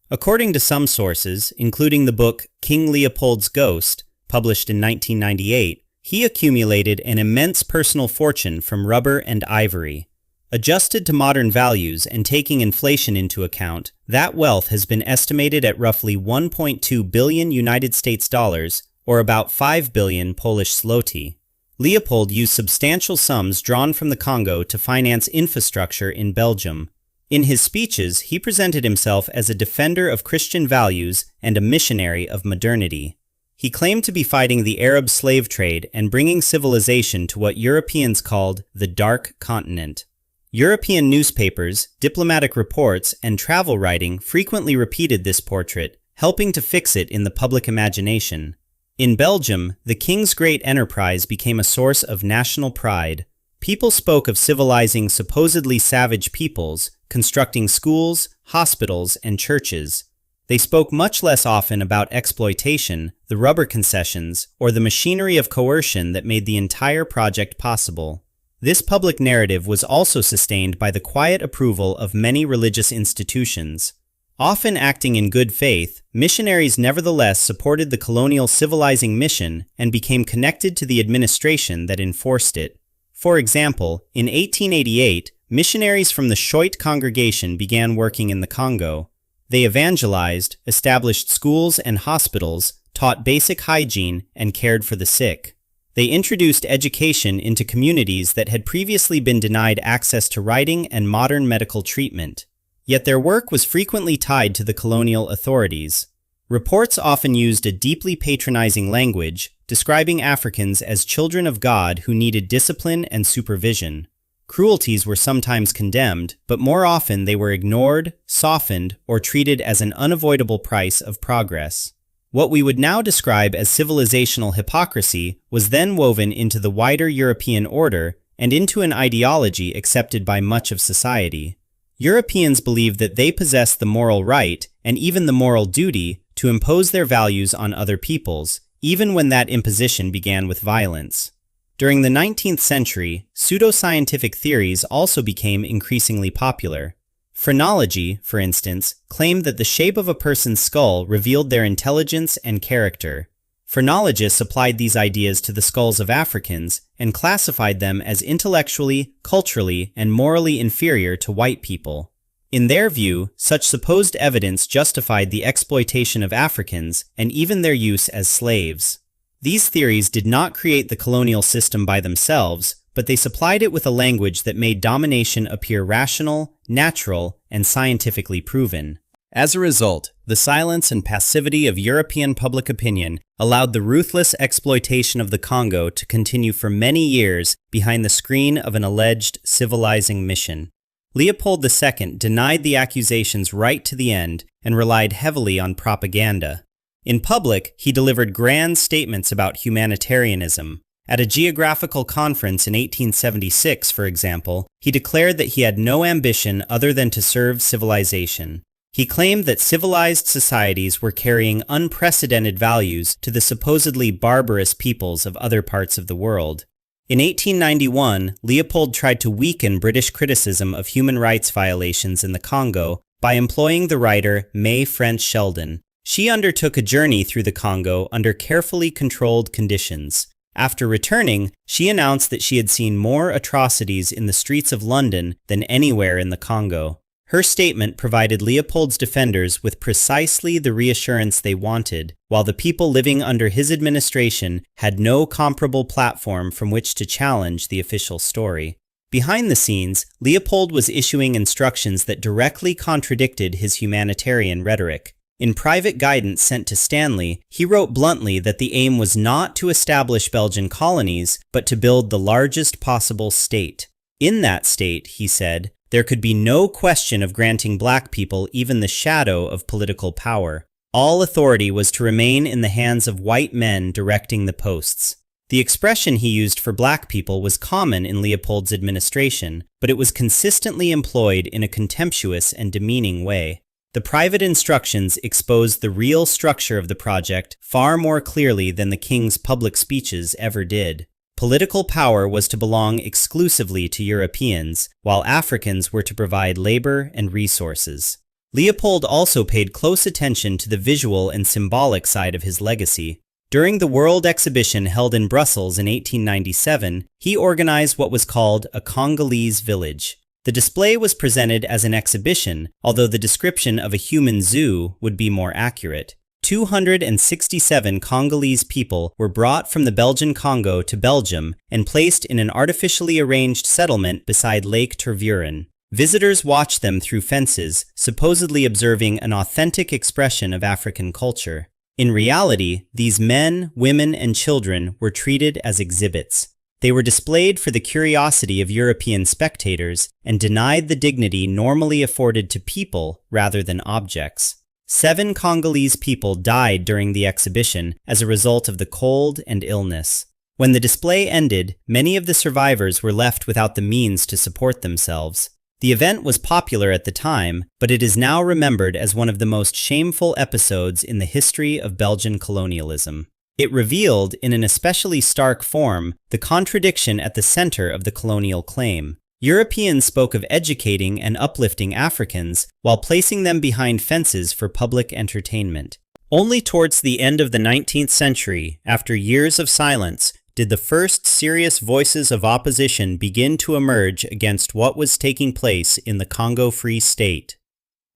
According to some sources, including the book King Leopold's Ghost, published in 1998, he accumulated an immense personal fortune from rubber and ivory. Adjusted to modern values and taking inflation into account, that wealth has been estimated at roughly 1.2 billion United States dollars, or about 5 billion Polish zloty. Leopold used substantial sums drawn from the Congo to finance infrastructure in Belgium. In his speeches, he presented himself as a defender of Christian values and a missionary of modernity. He claimed to be fighting the Arab slave trade and bringing civilization to what Europeans called the Dark Continent. European newspapers, diplomatic reports, and travel writing frequently repeated this portrait, helping to fix it in the public imagination. In Belgium, the king's great enterprise became a source of national pride. People spoke of civilizing supposedly savage peoples, constructing schools, hospitals, and churches. They spoke much less often about exploitation, the rubber concessions, or the machinery of coercion that made the entire project possible. This public narrative was also sustained by the quiet approval of many religious institutions. Often acting in good faith, missionaries nevertheless supported the colonial civilizing mission and became connected to the administration that enforced it. For example, in 1888, Missionaries from the Shoit congregation began working in the Congo. They evangelized, established schools and hospitals, taught basic hygiene, and cared for the sick. They introduced education into communities that had previously been denied access to writing and modern medical treatment. Yet their work was frequently tied to the colonial authorities. Reports often used a deeply patronizing language, describing Africans as children of God who needed discipline and supervision. Cruelties were sometimes condemned, but more often they were ignored, softened, or treated as an unavoidable price of progress. What we would now describe as civilizational hypocrisy was then woven into the wider European order and into an ideology accepted by much of society. Europeans believed that they possessed the moral right, and even the moral duty, to impose their values on other peoples, even when that imposition began with violence. During the 19th century, pseudoscientific theories also became increasingly popular. Phrenology, for instance, claimed that the shape of a person's skull revealed their intelligence and character. Phrenologists applied these ideas to the skulls of Africans and classified them as intellectually, culturally, and morally inferior to white people. In their view, such supposed evidence justified the exploitation of Africans and even their use as slaves. These theories did not create the colonial system by themselves, but they supplied it with a language that made domination appear rational, natural, and scientifically proven. As a result, the silence and passivity of European public opinion allowed the ruthless exploitation of the Congo to continue for many years behind the screen of an alleged civilizing mission. Leopold II denied the accusations right to the end and relied heavily on propaganda. In public, he delivered grand statements about humanitarianism. At a geographical conference in 1876, for example, he declared that he had no ambition other than to serve civilization. He claimed that civilized societies were carrying unprecedented values to the supposedly barbarous peoples of other parts of the world. In 1891, Leopold tried to weaken British criticism of human rights violations in the Congo by employing the writer May French Sheldon. She undertook a journey through the Congo under carefully controlled conditions. After returning, she announced that she had seen more atrocities in the streets of London than anywhere in the Congo. Her statement provided Leopold's defenders with precisely the reassurance they wanted, while the people living under his administration had no comparable platform from which to challenge the official story. Behind the scenes, Leopold was issuing instructions that directly contradicted his humanitarian rhetoric. In private guidance sent to Stanley, he wrote bluntly that the aim was not to establish Belgian colonies, but to build the largest possible state. In that state, he said, there could be no question of granting black people even the shadow of political power. All authority was to remain in the hands of white men directing the posts. The expression he used for black people was common in Leopold's administration, but it was consistently employed in a contemptuous and demeaning way. The private instructions exposed the real structure of the project far more clearly than the king's public speeches ever did. Political power was to belong exclusively to Europeans, while Africans were to provide labor and resources. Leopold also paid close attention to the visual and symbolic side of his legacy. During the World Exhibition held in Brussels in 1897, he organized what was called a Congolese village. The display was presented as an exhibition, although the description of a human zoo would be more accurate. 267 Congolese people were brought from the Belgian Congo to Belgium and placed in an artificially arranged settlement beside Lake Tervuren. Visitors watched them through fences, supposedly observing an authentic expression of African culture. In reality, these men, women, and children were treated as exhibits. They were displayed for the curiosity of European spectators and denied the dignity normally afforded to people rather than objects. 7 Congolese people died during the exhibition as a result of the cold and illness. When the display ended, many of the survivors were left without the means to support themselves. The event was popular at the time, but it is now remembered as one of the most shameful episodes in the history of Belgian colonialism. It revealed, in an especially stark form, the contradiction at the center of the colonial claim. Europeans spoke of educating and uplifting Africans while placing them behind fences for public entertainment. Only towards the end of the 19th century, after years of silence, did the first serious voices of opposition begin to emerge against what was taking place in the Congo Free State.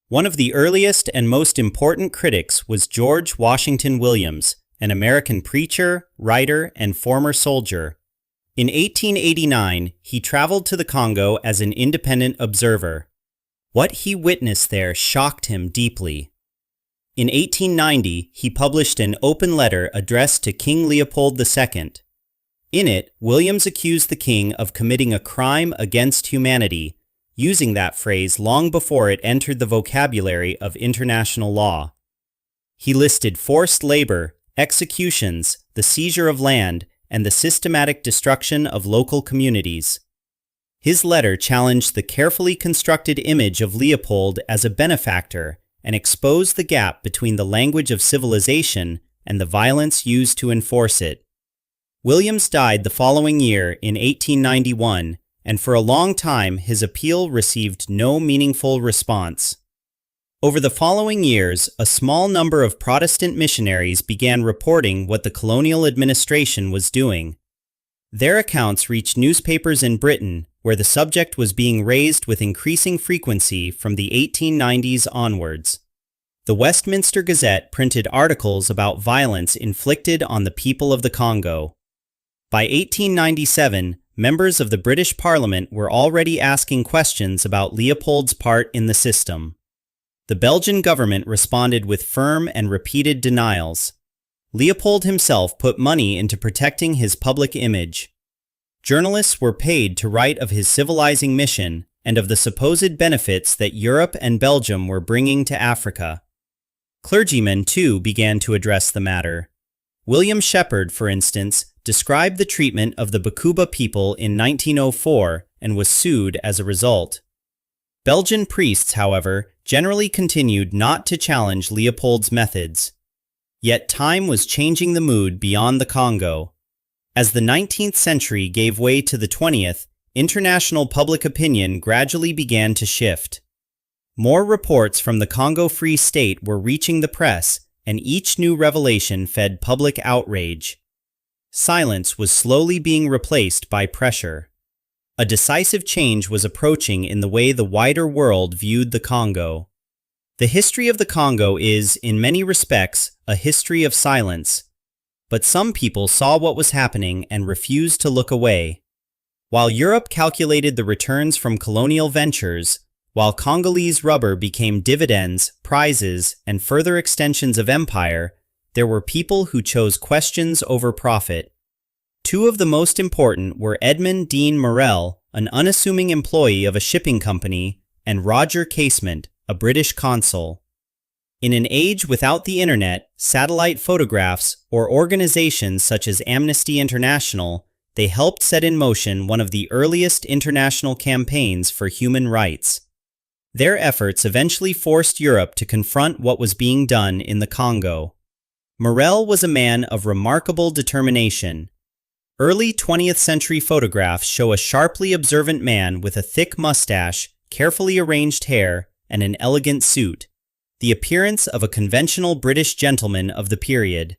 One of the earliest and most important critics was George Washington Williams, an American preacher, writer, and former soldier. In 1889, he traveled to the Congo as an independent observer. What he witnessed there shocked him deeply. In 1890, he published an open letter addressed to King Leopold II. In it, Williams accused the king of committing a crime against humanity, using that phrase long before it entered the vocabulary of international law. He listed forced labor, executions, the seizure of land, and the systematic destruction of local communities. His letter challenged the carefully constructed image of Leopold as a benefactor and exposed the gap between the language of civilization and the violence used to enforce it. Williams died the following year in 1891, and for a long time his appeal received no meaningful response. Over the following years, a small number of Protestant missionaries began reporting what the colonial administration was doing. Their accounts reached newspapers in Britain, where the subject was being raised with increasing frequency from the 1890s onwards. The Westminster Gazette printed articles about violence inflicted on the people of the Congo. By 1897, members of the British Parliament were already asking questions about Leopold's part in the system. The Belgian government responded with firm and repeated denials. Leopold himself put money into protecting his public image. Journalists were paid to write of his civilizing mission and of the supposed benefits that Europe and Belgium were bringing to Africa. Clergymen, too, began to address the matter. William Shepherd, for instance, described the treatment of the Bakuba people in 1904 and was sued as a result. Belgian priests, however, generally continued not to challenge Leopold's methods. Yet time was changing the mood beyond the Congo. As the 19th century gave way to the 20th, international public opinion gradually began to shift. More reports from the Congo Free State were reaching the press, and each new revelation fed public outrage. Silence was slowly being replaced by pressure. A decisive change was approaching in the way the wider world viewed the Congo. The history of the Congo is, in many respects, a history of silence. But some people saw what was happening and refused to look away. While Europe calculated the returns from colonial ventures, while Congolese rubber became dividends, prizes, and further extensions of empire, there were people who chose questions over profit. Two of the most important were Edmund Dean Morel, an unassuming employee of a shipping company, and Roger Casement, a British consul. In an age without the internet, satellite photographs, or organizations such as Amnesty International, they helped set in motion one of the earliest international campaigns for human rights. Their efforts eventually forced Europe to confront what was being done in the Congo. Morel was a man of remarkable determination. Early 20th century photographs show a sharply observant man with a thick mustache, carefully arranged hair, and an elegant suit, the appearance of a conventional British gentleman of the period.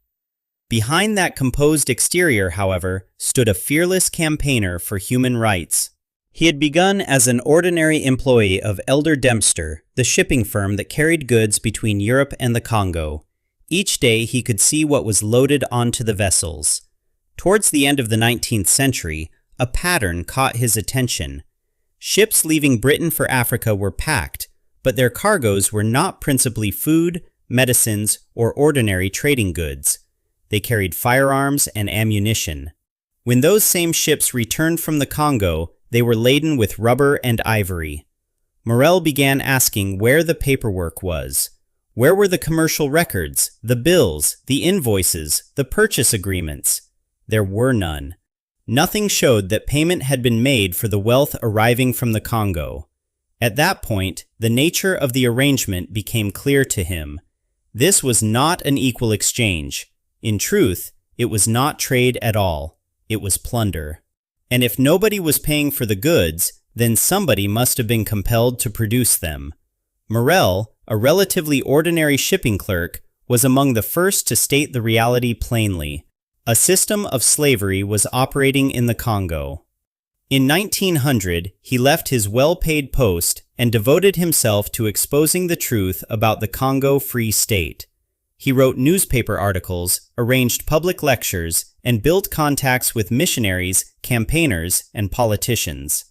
Behind that composed exterior, however, stood a fearless campaigner for human rights. He had begun as an ordinary employee of Elder Dempster, the shipping firm that carried goods between Europe and the Congo. Each day he could see what was loaded onto the vessels. Towards the end of the 19th century, a pattern caught his attention. Ships leaving Britain for Africa were packed, but their cargoes were not principally food, medicines, or ordinary trading goods. They carried firearms and ammunition. When those same ships returned from the Congo, they were laden with rubber and ivory. Morel began asking where the paperwork was. Where were the commercial records, the bills, the invoices, the purchase agreements? There were none. Nothing showed that payment had been made for the wealth arriving from the Congo. At that point, the nature of the arrangement became clear to him. This was not an equal exchange. In truth, it was not trade at all. It was plunder. And if nobody was paying for the goods, then somebody must have been compelled to produce them. Morel, a relatively ordinary shipping clerk, was among the first to state the reality plainly. A system of slavery was operating in the Congo. In 1900, he left his well-paid post and devoted himself to exposing the truth about the Congo Free State. He wrote newspaper articles, arranged public lectures, and built contacts with missionaries, campaigners, and politicians.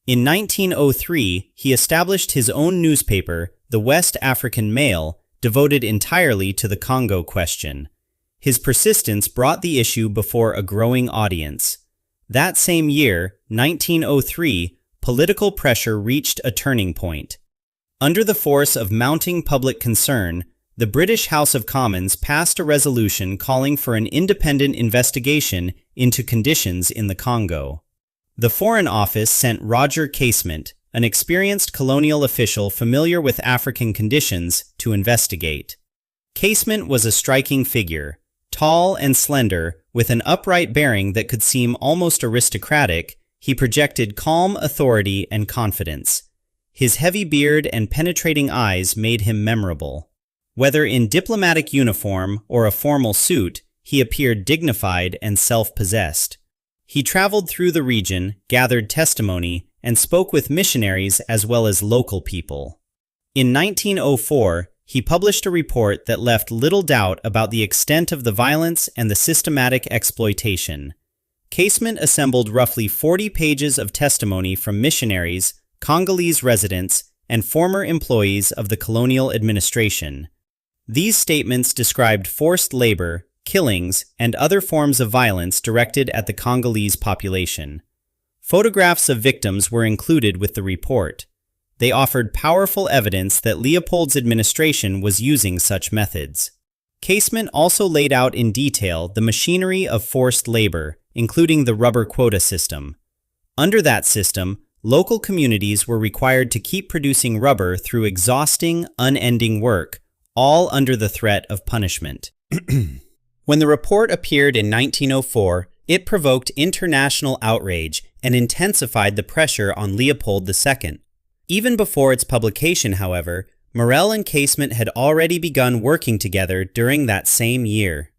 In 1903, he established his own newspaper, the West African Mail, devoted entirely to the Congo question. His persistence brought the issue before a growing audience. That same year, 1903, political pressure reached a turning point. Under the force of mounting public concern, the British House of Commons passed a resolution calling for an independent investigation into conditions in the Congo. The Foreign Office sent Roger Casement, an experienced colonial official familiar with African conditions, to investigate. Casement was a striking figure, tall and slender, with an upright bearing that could seem almost aristocratic. He projected calm authority and confidence. His heavy beard and penetrating eyes made him memorable. Whether in diplomatic uniform or a formal suit, he appeared dignified and self-possessed. He traveled through the region, gathered testimony, and spoke with missionaries as well as local people. In 1904, he published a report that left little doubt about the extent of the violence and the systematic exploitation. Casement assembled roughly 40 pages of testimony from missionaries, Congolese residents, and former employees of the colonial administration. These statements described forced labor, killings, and other forms of violence directed at the Congolese population. Photographs of victims were included with the report. They offered powerful evidence that Leopold's administration was using such methods. Casement also laid out in detail the machinery of forced labor, including the rubber quota system. Under that system, local communities were required to keep producing rubber through exhausting, unending work, all under the threat of punishment. When the report appeared in 1904, it provoked international outrage and intensified the pressure on Leopold II. Even before its publication, however, Morel and Casement had already begun working together during that same year.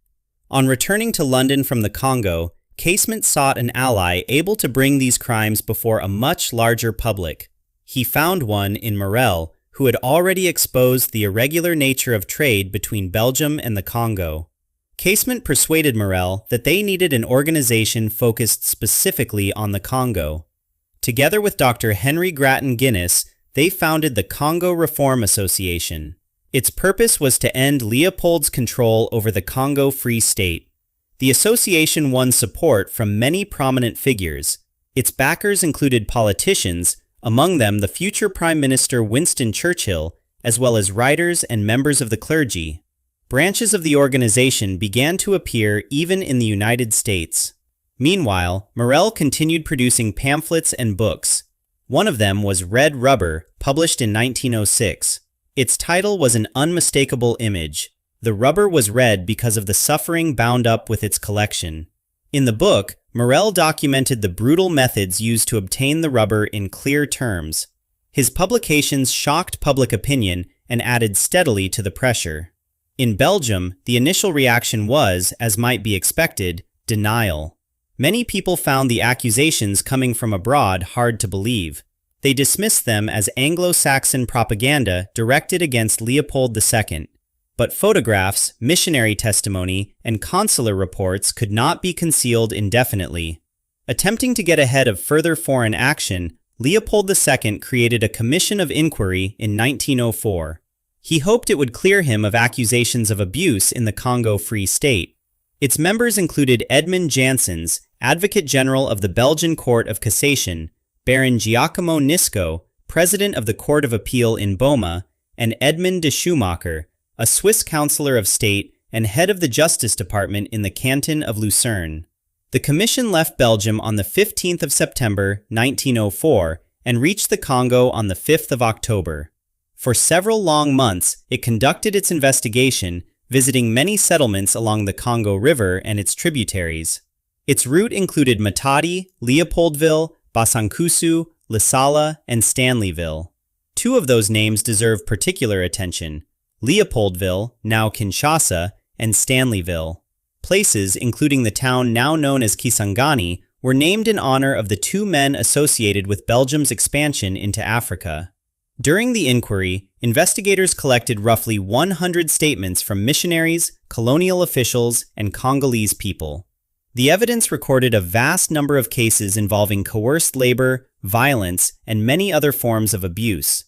On returning to London from the Congo, Casement sought an ally able to bring these crimes before a much larger public. He found one in Morel, who had already exposed the irregular nature of trade between Belgium and the Congo. Casement persuaded Morel that they needed an organization focused specifically on the Congo. Together with Dr. Henry Grattan Guinness, they founded the Congo Reform Association. Its purpose was to end Leopold's control over the Congo Free State. The association won support from many prominent figures. Its backers included politicians, among them the future Prime Minister Winston Churchill, as well as writers and members of the clergy. Branches of the organization began to appear even in the United States. Meanwhile, Morel continued producing pamphlets and books. One of them was Red Rubber, published in 1906. Its title was an unmistakable image. The rubber was red because of the suffering bound up with its collection. In the book, Morel documented the brutal methods used to obtain the rubber in clear terms. His publications shocked public opinion and added steadily to the pressure. In Belgium, the initial reaction was, as might be expected, denial. Many people found the accusations coming from abroad hard to believe. They dismissed them as Anglo-Saxon propaganda directed against Leopold II. But photographs, missionary testimony, and consular reports could not be concealed indefinitely. Attempting to get ahead of further foreign action, Leopold II created a commission of inquiry in 1904. He hoped it would clear him of accusations of abuse in the Congo Free State. Its members included Edmond Janssens, Advocate General of the Belgian Court of Cassation, Baron Giacomo Nisco, President of the Court of Appeal in Boma, and Edmond de Schumacher, a Swiss Councillor of State and head of the Justice Department in the canton of Lucerne. The commission left Belgium on the 15th of September, 1904, and reached the Congo on the 5th of October. For several long months, it conducted its investigation, visiting many settlements along the Congo River and its tributaries. Its route included Matadi, Leopoldville, Basankusu, Lisala, and Stanleyville. Two of those names deserve particular attention: Leopoldville, now Kinshasa, and Stanleyville. Places, including the town now known as Kisangani, were named in honor of the two men associated with Belgium's expansion into Africa. During the inquiry, investigators collected roughly 100 statements from missionaries, colonial officials, and Congolese people. The evidence recorded a vast number of cases involving coerced labor, violence, and many other forms of abuse.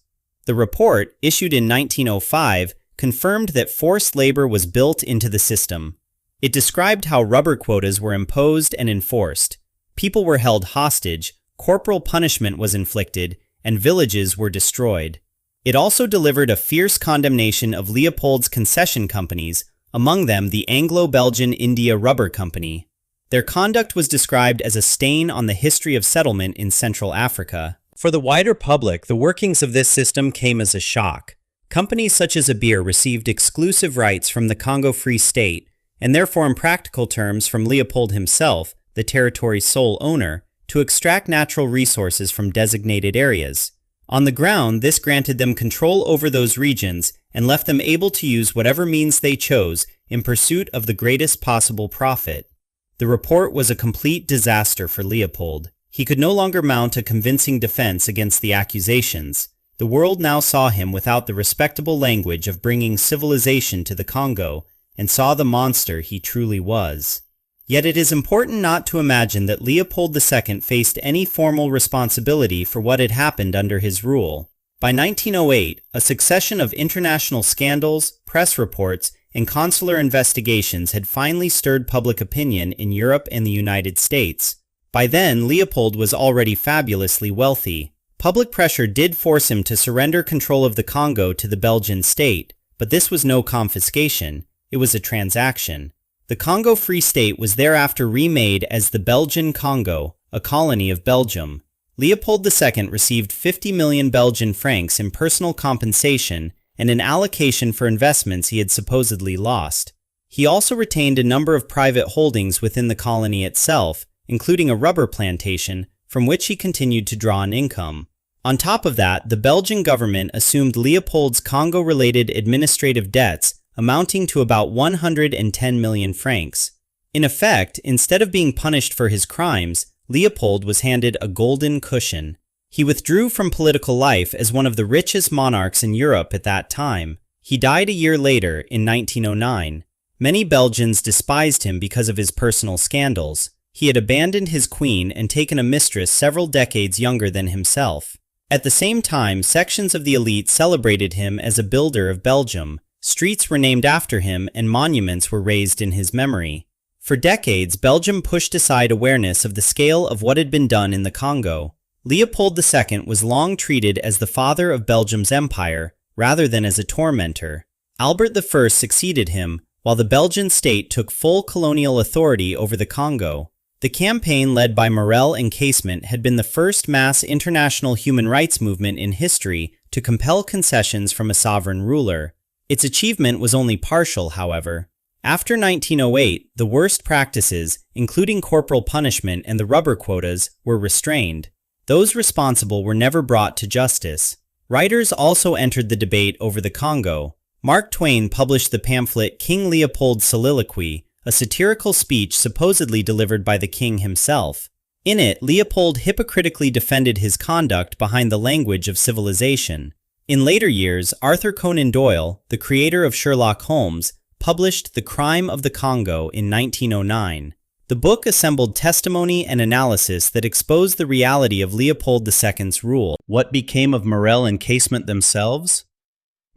The report, issued in 1905, confirmed that forced labor was built into the system. It described how rubber quotas were imposed and enforced. People were held hostage, corporal punishment was inflicted, and villages were destroyed. It also delivered a fierce condemnation of Leopold's concession companies, among them the Anglo-Belgian India Rubber Company. Their conduct was described as a stain on the history of settlement in Central Africa. For the wider public, the workings of this system came as a shock. Companies such as Abir received exclusive rights from the Congo Free State, and therefore in practical terms from Leopold himself, the territory's sole owner, to extract natural resources from designated areas. On the ground, this granted them control over those regions and left them able to use whatever means they chose in pursuit of the greatest possible profit. The report was a complete disaster for Leopold. He could no longer mount a convincing defense against the accusations. The world now saw him without the respectable language of bringing civilization to the Congo, and saw the monster he truly was. Yet it is important not to imagine that Leopold II faced any formal responsibility for what had happened under his rule. By 1908, a succession of international scandals, press reports, and consular investigations had finally stirred public opinion in Europe and the United States. By then, Leopold was already fabulously wealthy. Public pressure did force him to surrender control of the Congo to the Belgian state, but this was no confiscation, it was a transaction. The Congo Free State was thereafter remade as the Belgian Congo, a colony of Belgium. Leopold II received 50 million Belgian francs in personal compensation and an allocation for investments he had supposedly lost. He also retained a number of private holdings within the colony itself, including a rubber plantation, from which he continued to draw an income. On top of that, the Belgian government assumed Leopold's Congo-related administrative debts amounting to about 110 million francs. In effect, instead of being punished for his crimes, Leopold was handed a golden cushion. He withdrew from political life as one of the richest monarchs in Europe at that time. He died a year later, in 1909. Many Belgians despised him because of his personal scandals. He had abandoned his queen and taken a mistress several decades younger than himself. At the same time, sections of the elite celebrated him as a builder of Belgium. Streets were named after him and monuments were raised in his memory. For decades, Belgium pushed aside awareness of the scale of what had been done in the Congo. Leopold II was long treated as the father of Belgium's empire, rather than as a tormentor. Albert I succeeded him, while the Belgian state took full colonial authority over the Congo. The campaign led by Morel and Casement had been the first mass international human rights movement in history to compel concessions from a sovereign ruler. Its achievement was only partial, however. After 1908, the worst practices, including corporal punishment and the rubber quotas, were restrained. Those responsible were never brought to justice. Writers also entered the debate over the Congo. Mark Twain published the pamphlet King Leopold's Soliloquy, a satirical speech supposedly delivered by the king himself. In it, Leopold hypocritically defended his conduct behind the language of civilization. In later years, Arthur Conan Doyle, the creator of Sherlock Holmes, published The Crime of the Congo in 1909. The book assembled testimony and analysis that exposed the reality of Leopold II's rule. What became of Morel and Casement themselves?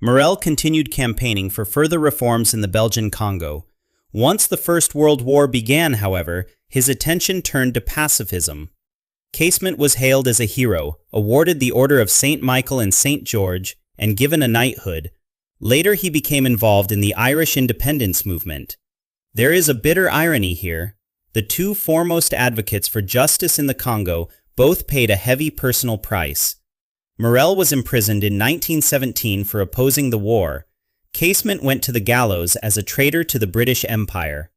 Morel continued campaigning for further reforms in the Belgian Congo. Once the First World War began, however, his attention turned to pacifism. Casement was hailed as a hero, awarded the Order of St. Michael and St. George, and given a knighthood. Later he became involved in the Irish independence movement. There is a bitter irony here. The two foremost advocates for justice in the Congo both paid a heavy personal price. Morel was imprisoned in 1917 for opposing the war. Casement went to the gallows as a traitor to the British Empire.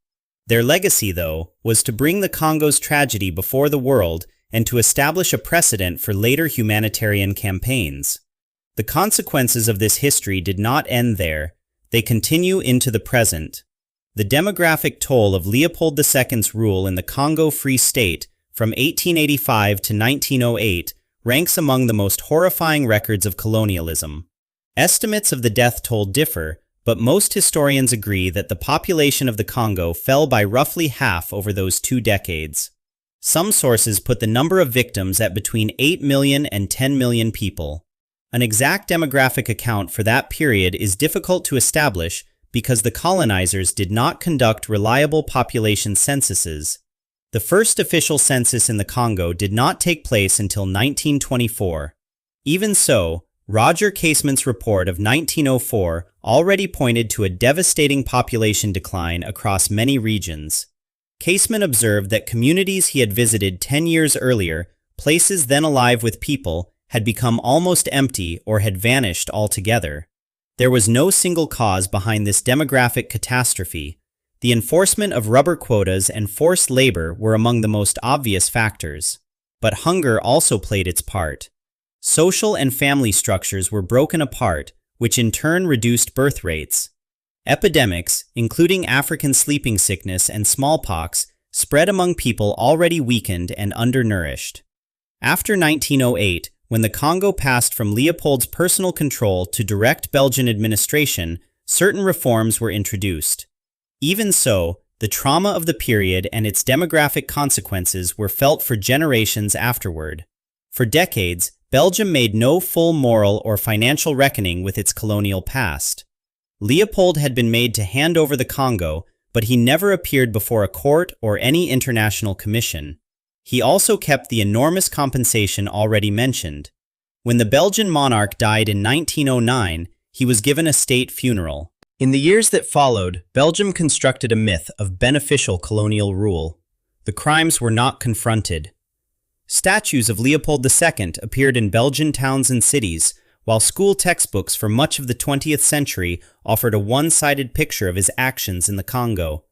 Their legacy, though, was to bring the Congo's tragedy before the world and to establish a precedent for later humanitarian campaigns. The consequences of this history did not end there. They continue into the present. The demographic toll of Leopold II's rule in the Congo Free State from 1885 to 1908 ranks among the most horrifying records of colonialism. Estimates of the death toll differ, but most historians agree that the population of the Congo fell by roughly half over those 2 decades. Some sources put the number of victims at between 8 million and 10 million people. An exact demographic account for that period is difficult to establish because the colonizers did not conduct reliable population censuses. The first official census in the Congo did not take place until 1924. Even so, Roger Casement's report of 1904 already pointed to a devastating population decline across many regions. Casement observed that communities he had visited 10 years earlier, places then alive with people, had become almost empty or had vanished altogether. There was no single cause behind this demographic catastrophe. The enforcement of rubber quotas and forced labor were among the most obvious factors. But hunger also played its part. Social and family structures were broken apart, which in turn reduced birth rates. Epidemics, including African sleeping sickness and smallpox, spread among people already weakened and undernourished. After 1908, when the Congo passed from Leopold's personal control to direct Belgian administration, certain reforms were introduced. Even so, the trauma of the period and its demographic consequences were felt for generations afterward. For decades, Belgium made no full moral or financial reckoning with its colonial past. Leopold had been made to hand over the Congo, but he never appeared before a court or any international commission. He also kept the enormous compensation already mentioned. When the Belgian monarch died in 1909, he was given a state funeral. In the years that followed, Belgium constructed a myth of beneficial colonial rule. The crimes were not confronted. Statues of Leopold II appeared in Belgian towns and cities, while school textbooks for much of the 20th century offered a one-sided picture of his actions in the Congo.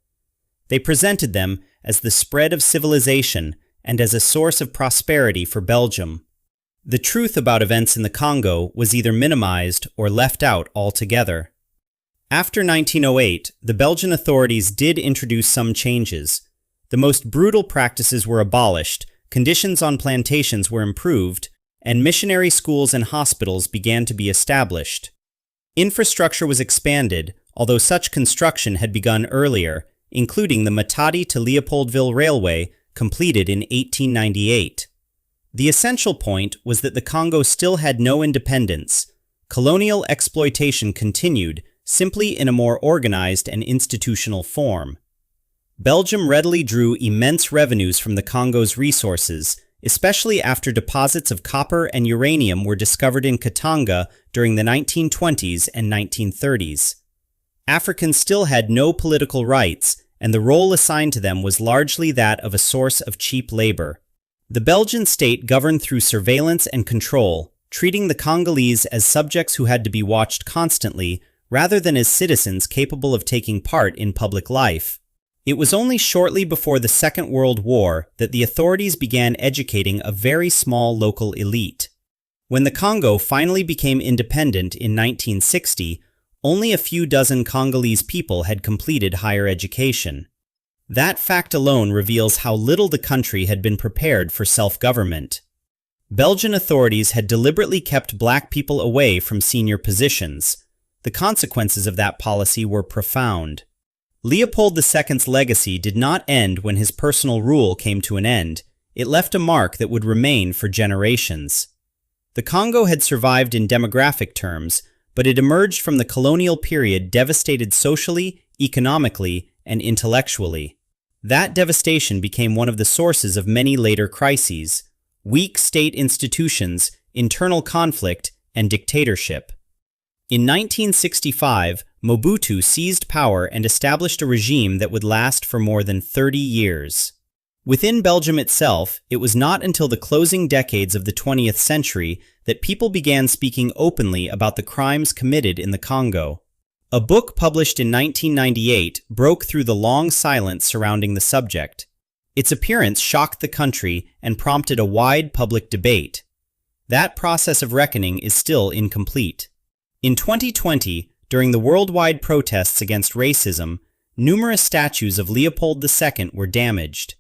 They presented them as the spread of civilization and as a source of prosperity for Belgium. The truth about events in the Congo was either minimized or left out altogether. After 1908, the Belgian authorities did introduce some changes. The most brutal practices were abolished, conditions on plantations were improved, and missionary schools and hospitals began to be established. Infrastructure was expanded, although such construction had begun earlier, including the Matadi to Leopoldville Railway, completed in 1898. The essential point was that the Congo still had no independence. Colonial exploitation continued, simply in a more organized and institutional form. Belgium readily drew immense revenues from the Congo's resources, especially after deposits of copper and uranium were discovered in Katanga during the 1920s and 1930s. Africans still had no political rights, and the role assigned to them was largely that of a source of cheap labor. The Belgian state governed through surveillance and control, treating the Congolese as subjects who had to be watched constantly, rather than as citizens capable of taking part in public life. It was only shortly before the Second World War that the authorities began educating a very small local elite. When the Congo finally became independent in 1960, only a few dozen Congolese people had completed higher education. That fact alone reveals how little the country had been prepared for self-government. Belgian authorities had deliberately kept black people away from senior positions. The consequences of that policy were profound. Leopold II's legacy did not end when his personal rule came to an end. It left a mark that would remain for generations. The Congo had survived in demographic terms, but it emerged from the colonial period devastated socially, economically, and intellectually. That devastation became one of the sources of many later crises: weak state institutions, internal conflict, and dictatorship. In 1965, Mobutu seized power and established a regime that would last for more than 30 years. Within Belgium itself, it was not until the closing decades of the 20th century that people began speaking openly about the crimes committed in the Congo. A book published in 1998 broke through the long silence surrounding the subject. Its appearance shocked the country and prompted a wide public debate. That process of reckoning is still incomplete. In 2020, during the worldwide protests against racism, numerous statues of Leopold II were damaged.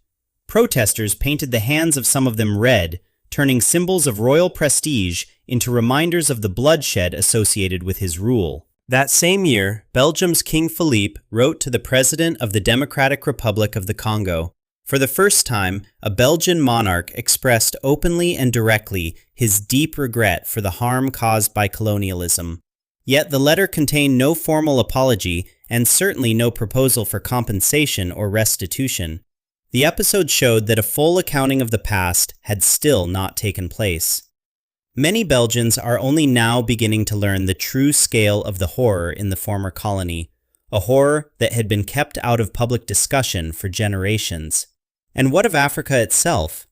Protesters painted the hands of some of them red, turning symbols of royal prestige into reminders of the bloodshed associated with his rule. That same year, Belgium's King Philippe wrote to the President of the Democratic Republic of the Congo. For the first time, a Belgian monarch expressed openly and directly his deep regret for the harm caused by colonialism. Yet the letter contained no formal apology and certainly no proposal for compensation or restitution. The episode showed that a full accounting of the past had still not taken place. Many Belgians are only now beginning to learn the true scale of the horror in the former colony, a horror that had been kept out of public discussion for generations. And what of Africa itself?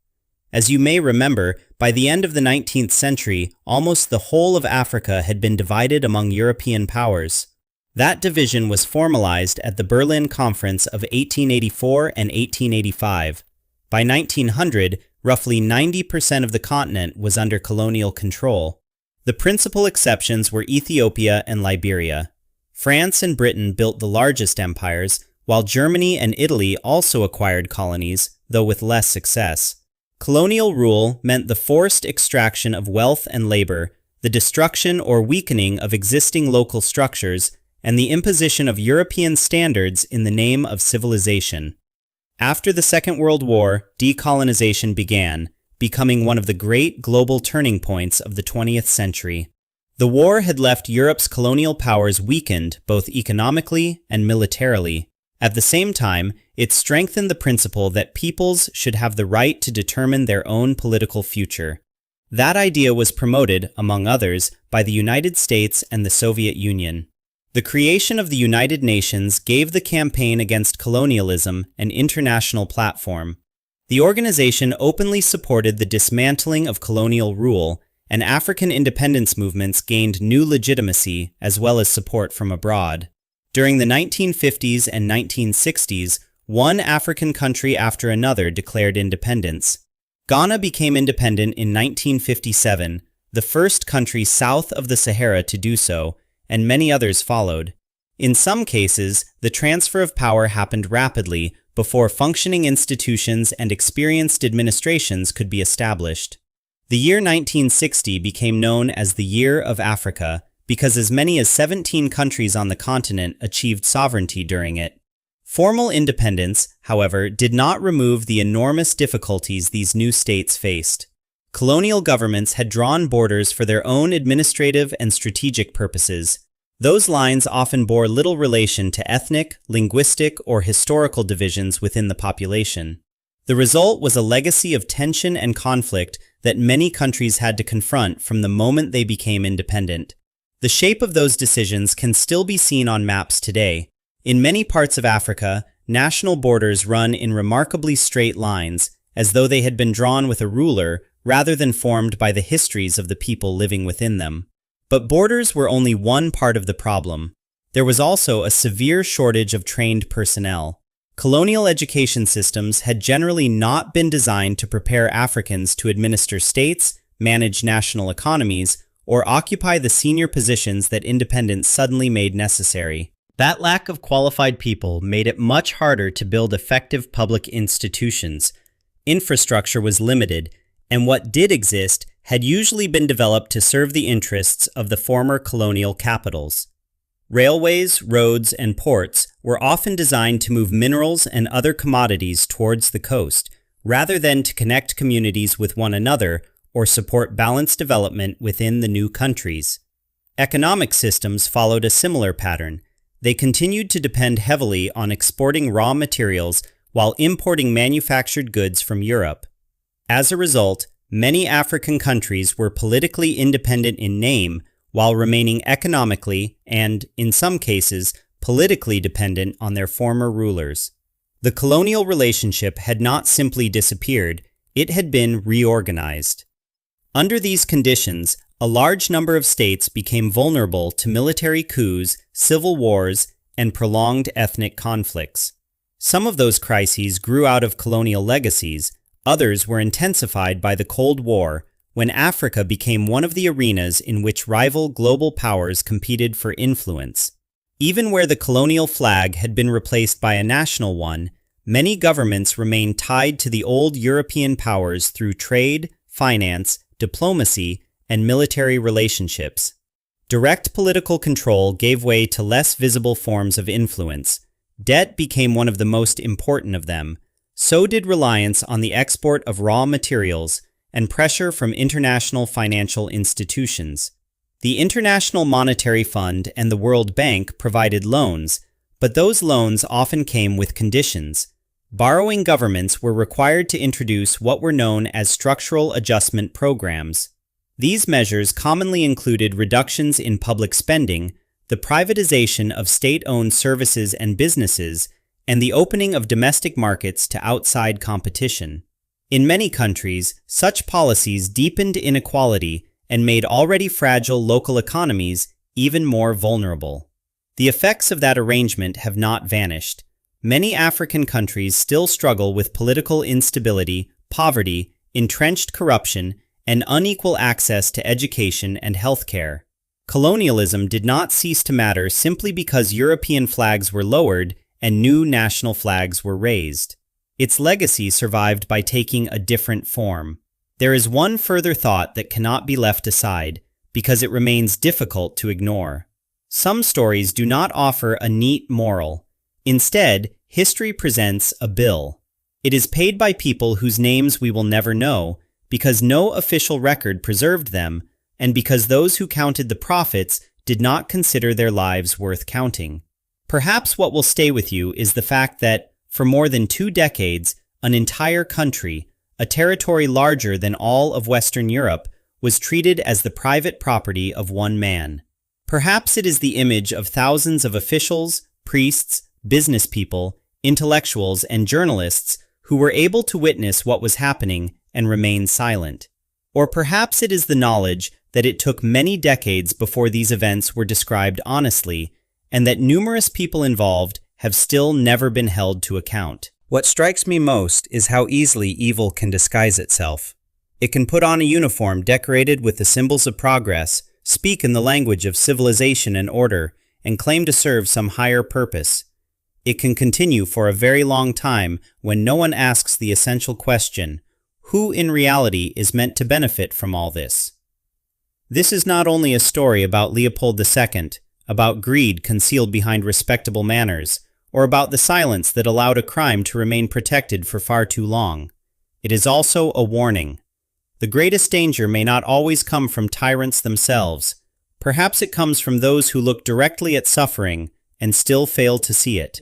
As you may remember, by the end of the 19th century, almost the whole of Africa had been divided among European powers. That division was formalized at the Berlin Conference of 1884 and 1885. By 1900, roughly 90% of the continent was under colonial control. The principal exceptions were Ethiopia and Liberia. France and Britain built the largest empires, while Germany and Italy also acquired colonies, though with less success. Colonial rule meant the forced extraction of wealth and labor, the destruction or weakening of existing local structures, and the imposition of European standards in the name of civilization. After the Second World War, decolonization began, becoming one of the great global turning points of the 20th century. The war had left Europe's colonial powers weakened both economically and militarily. At the same time, it strengthened the principle that peoples should have the right to determine their own political future. That idea was promoted, among others, by the United States and the Soviet Union. The creation of the United Nations gave the campaign against colonialism an international platform. The organization openly supported the dismantling of colonial rule, and African independence movements gained new legitimacy as well as support from abroad. During the 1950s and 1960s, one African country after another declared independence. Ghana became independent in 1957, the first country south of the Sahara to do so, and many others followed. In some cases, the transfer of power happened rapidly before functioning institutions and experienced administrations could be established. The year 1960 became known as the Year of Africa because as many as 17 countries on the continent achieved sovereignty during it. Formal independence, however, did not remove the enormous difficulties these new states faced. Colonial governments had drawn borders for their own administrative and strategic purposes. Those lines often bore little relation to ethnic, linguistic, or historical divisions within the population. The result was a legacy of tension and conflict that many countries had to confront from the moment they became independent. The shape of those decisions can still be seen on maps today. In many parts of Africa, national borders run in remarkably straight lines, as though they had been drawn with a ruler rather than formed by the histories of the people living within them. But borders were only one part of the problem. There was also a severe shortage of trained personnel. Colonial education systems had generally not been designed to prepare Africans to administer states, manage national economies, or occupy the senior positions that independence suddenly made necessary. That lack of qualified people made it much harder to build effective public institutions. Infrastructure was limited, and what did exist had usually been developed to serve the interests of the former colonial capitals. Railways, roads, and ports were often designed to move minerals and other commodities towards the coast, rather than to connect communities with one another or support balanced development within the new countries. Economic systems followed a similar pattern. They continued to depend heavily on exporting raw materials while importing manufactured goods from Europe. As a result, many African countries were politically independent in name while remaining economically and, in some cases, politically dependent on their former rulers. The colonial relationship had not simply disappeared, it had been reorganized. Under these conditions, a large number of states became vulnerable to military coups, civil wars, and prolonged ethnic conflicts. Some of those crises grew out of colonial legacies, others were intensified by the Cold War, when Africa became one of the arenas in which rival global powers competed for influence. Even where the colonial flag had been replaced by a national one, many governments remained tied to the old European powers through trade, finance, diplomacy, and military relationships. Direct political control gave way to less visible forms of influence. Debt became one of the most important of them. So did reliance on the export of raw materials and pressure from international financial institutions. The International Monetary Fund and the World Bank provided loans, but those loans often came with conditions. Borrowing governments were required to introduce what were known as structural adjustment programs. These measures commonly included reductions in public spending, the privatization of state-owned services and businesses, and the opening of domestic markets to outside competition. In many countries, such policies deepened inequality and made already fragile local economies even more vulnerable. The effects of that arrangement have not vanished. Many African countries still struggle with political instability, poverty, entrenched corruption, and unequal access to education and healthcare. Colonialism did not cease to matter simply because European flags were lowered and new national flags were raised. Its legacy survived by taking a different form. There is one further thought that cannot be left aside, because it remains difficult to ignore. Some stories do not offer a neat moral. Instead, history presents a bill. It is paid by people whose names we will never know, because no official record preserved them, and because those who counted the profits did not consider their lives worth counting. Perhaps what will stay with you is the fact that, for more than 2 decades, an entire country, a territory larger than all of Western Europe, was treated as the private property of one man. Perhaps it is the image of thousands of officials, priests, business people, intellectuals, and journalists who were able to witness what was happening and remain silent. Or perhaps it is the knowledge that it took many decades before these events were described honestly, and that numerous people involved have still never been held to account. What strikes me most is how easily evil can disguise itself. It can put on a uniform decorated with the symbols of progress, speak in the language of civilization and order, and claim to serve some higher purpose. It can continue for a very long time when no one asks the essential question, who in reality is meant to benefit from all this? This is not only a story about Leopold II, about greed concealed behind respectable manners, or about the silence that allowed a crime to remain protected for far too long. It is also a warning. The greatest danger may not always come from tyrants themselves. Perhaps it comes from those who look directly at suffering and still fail to see it.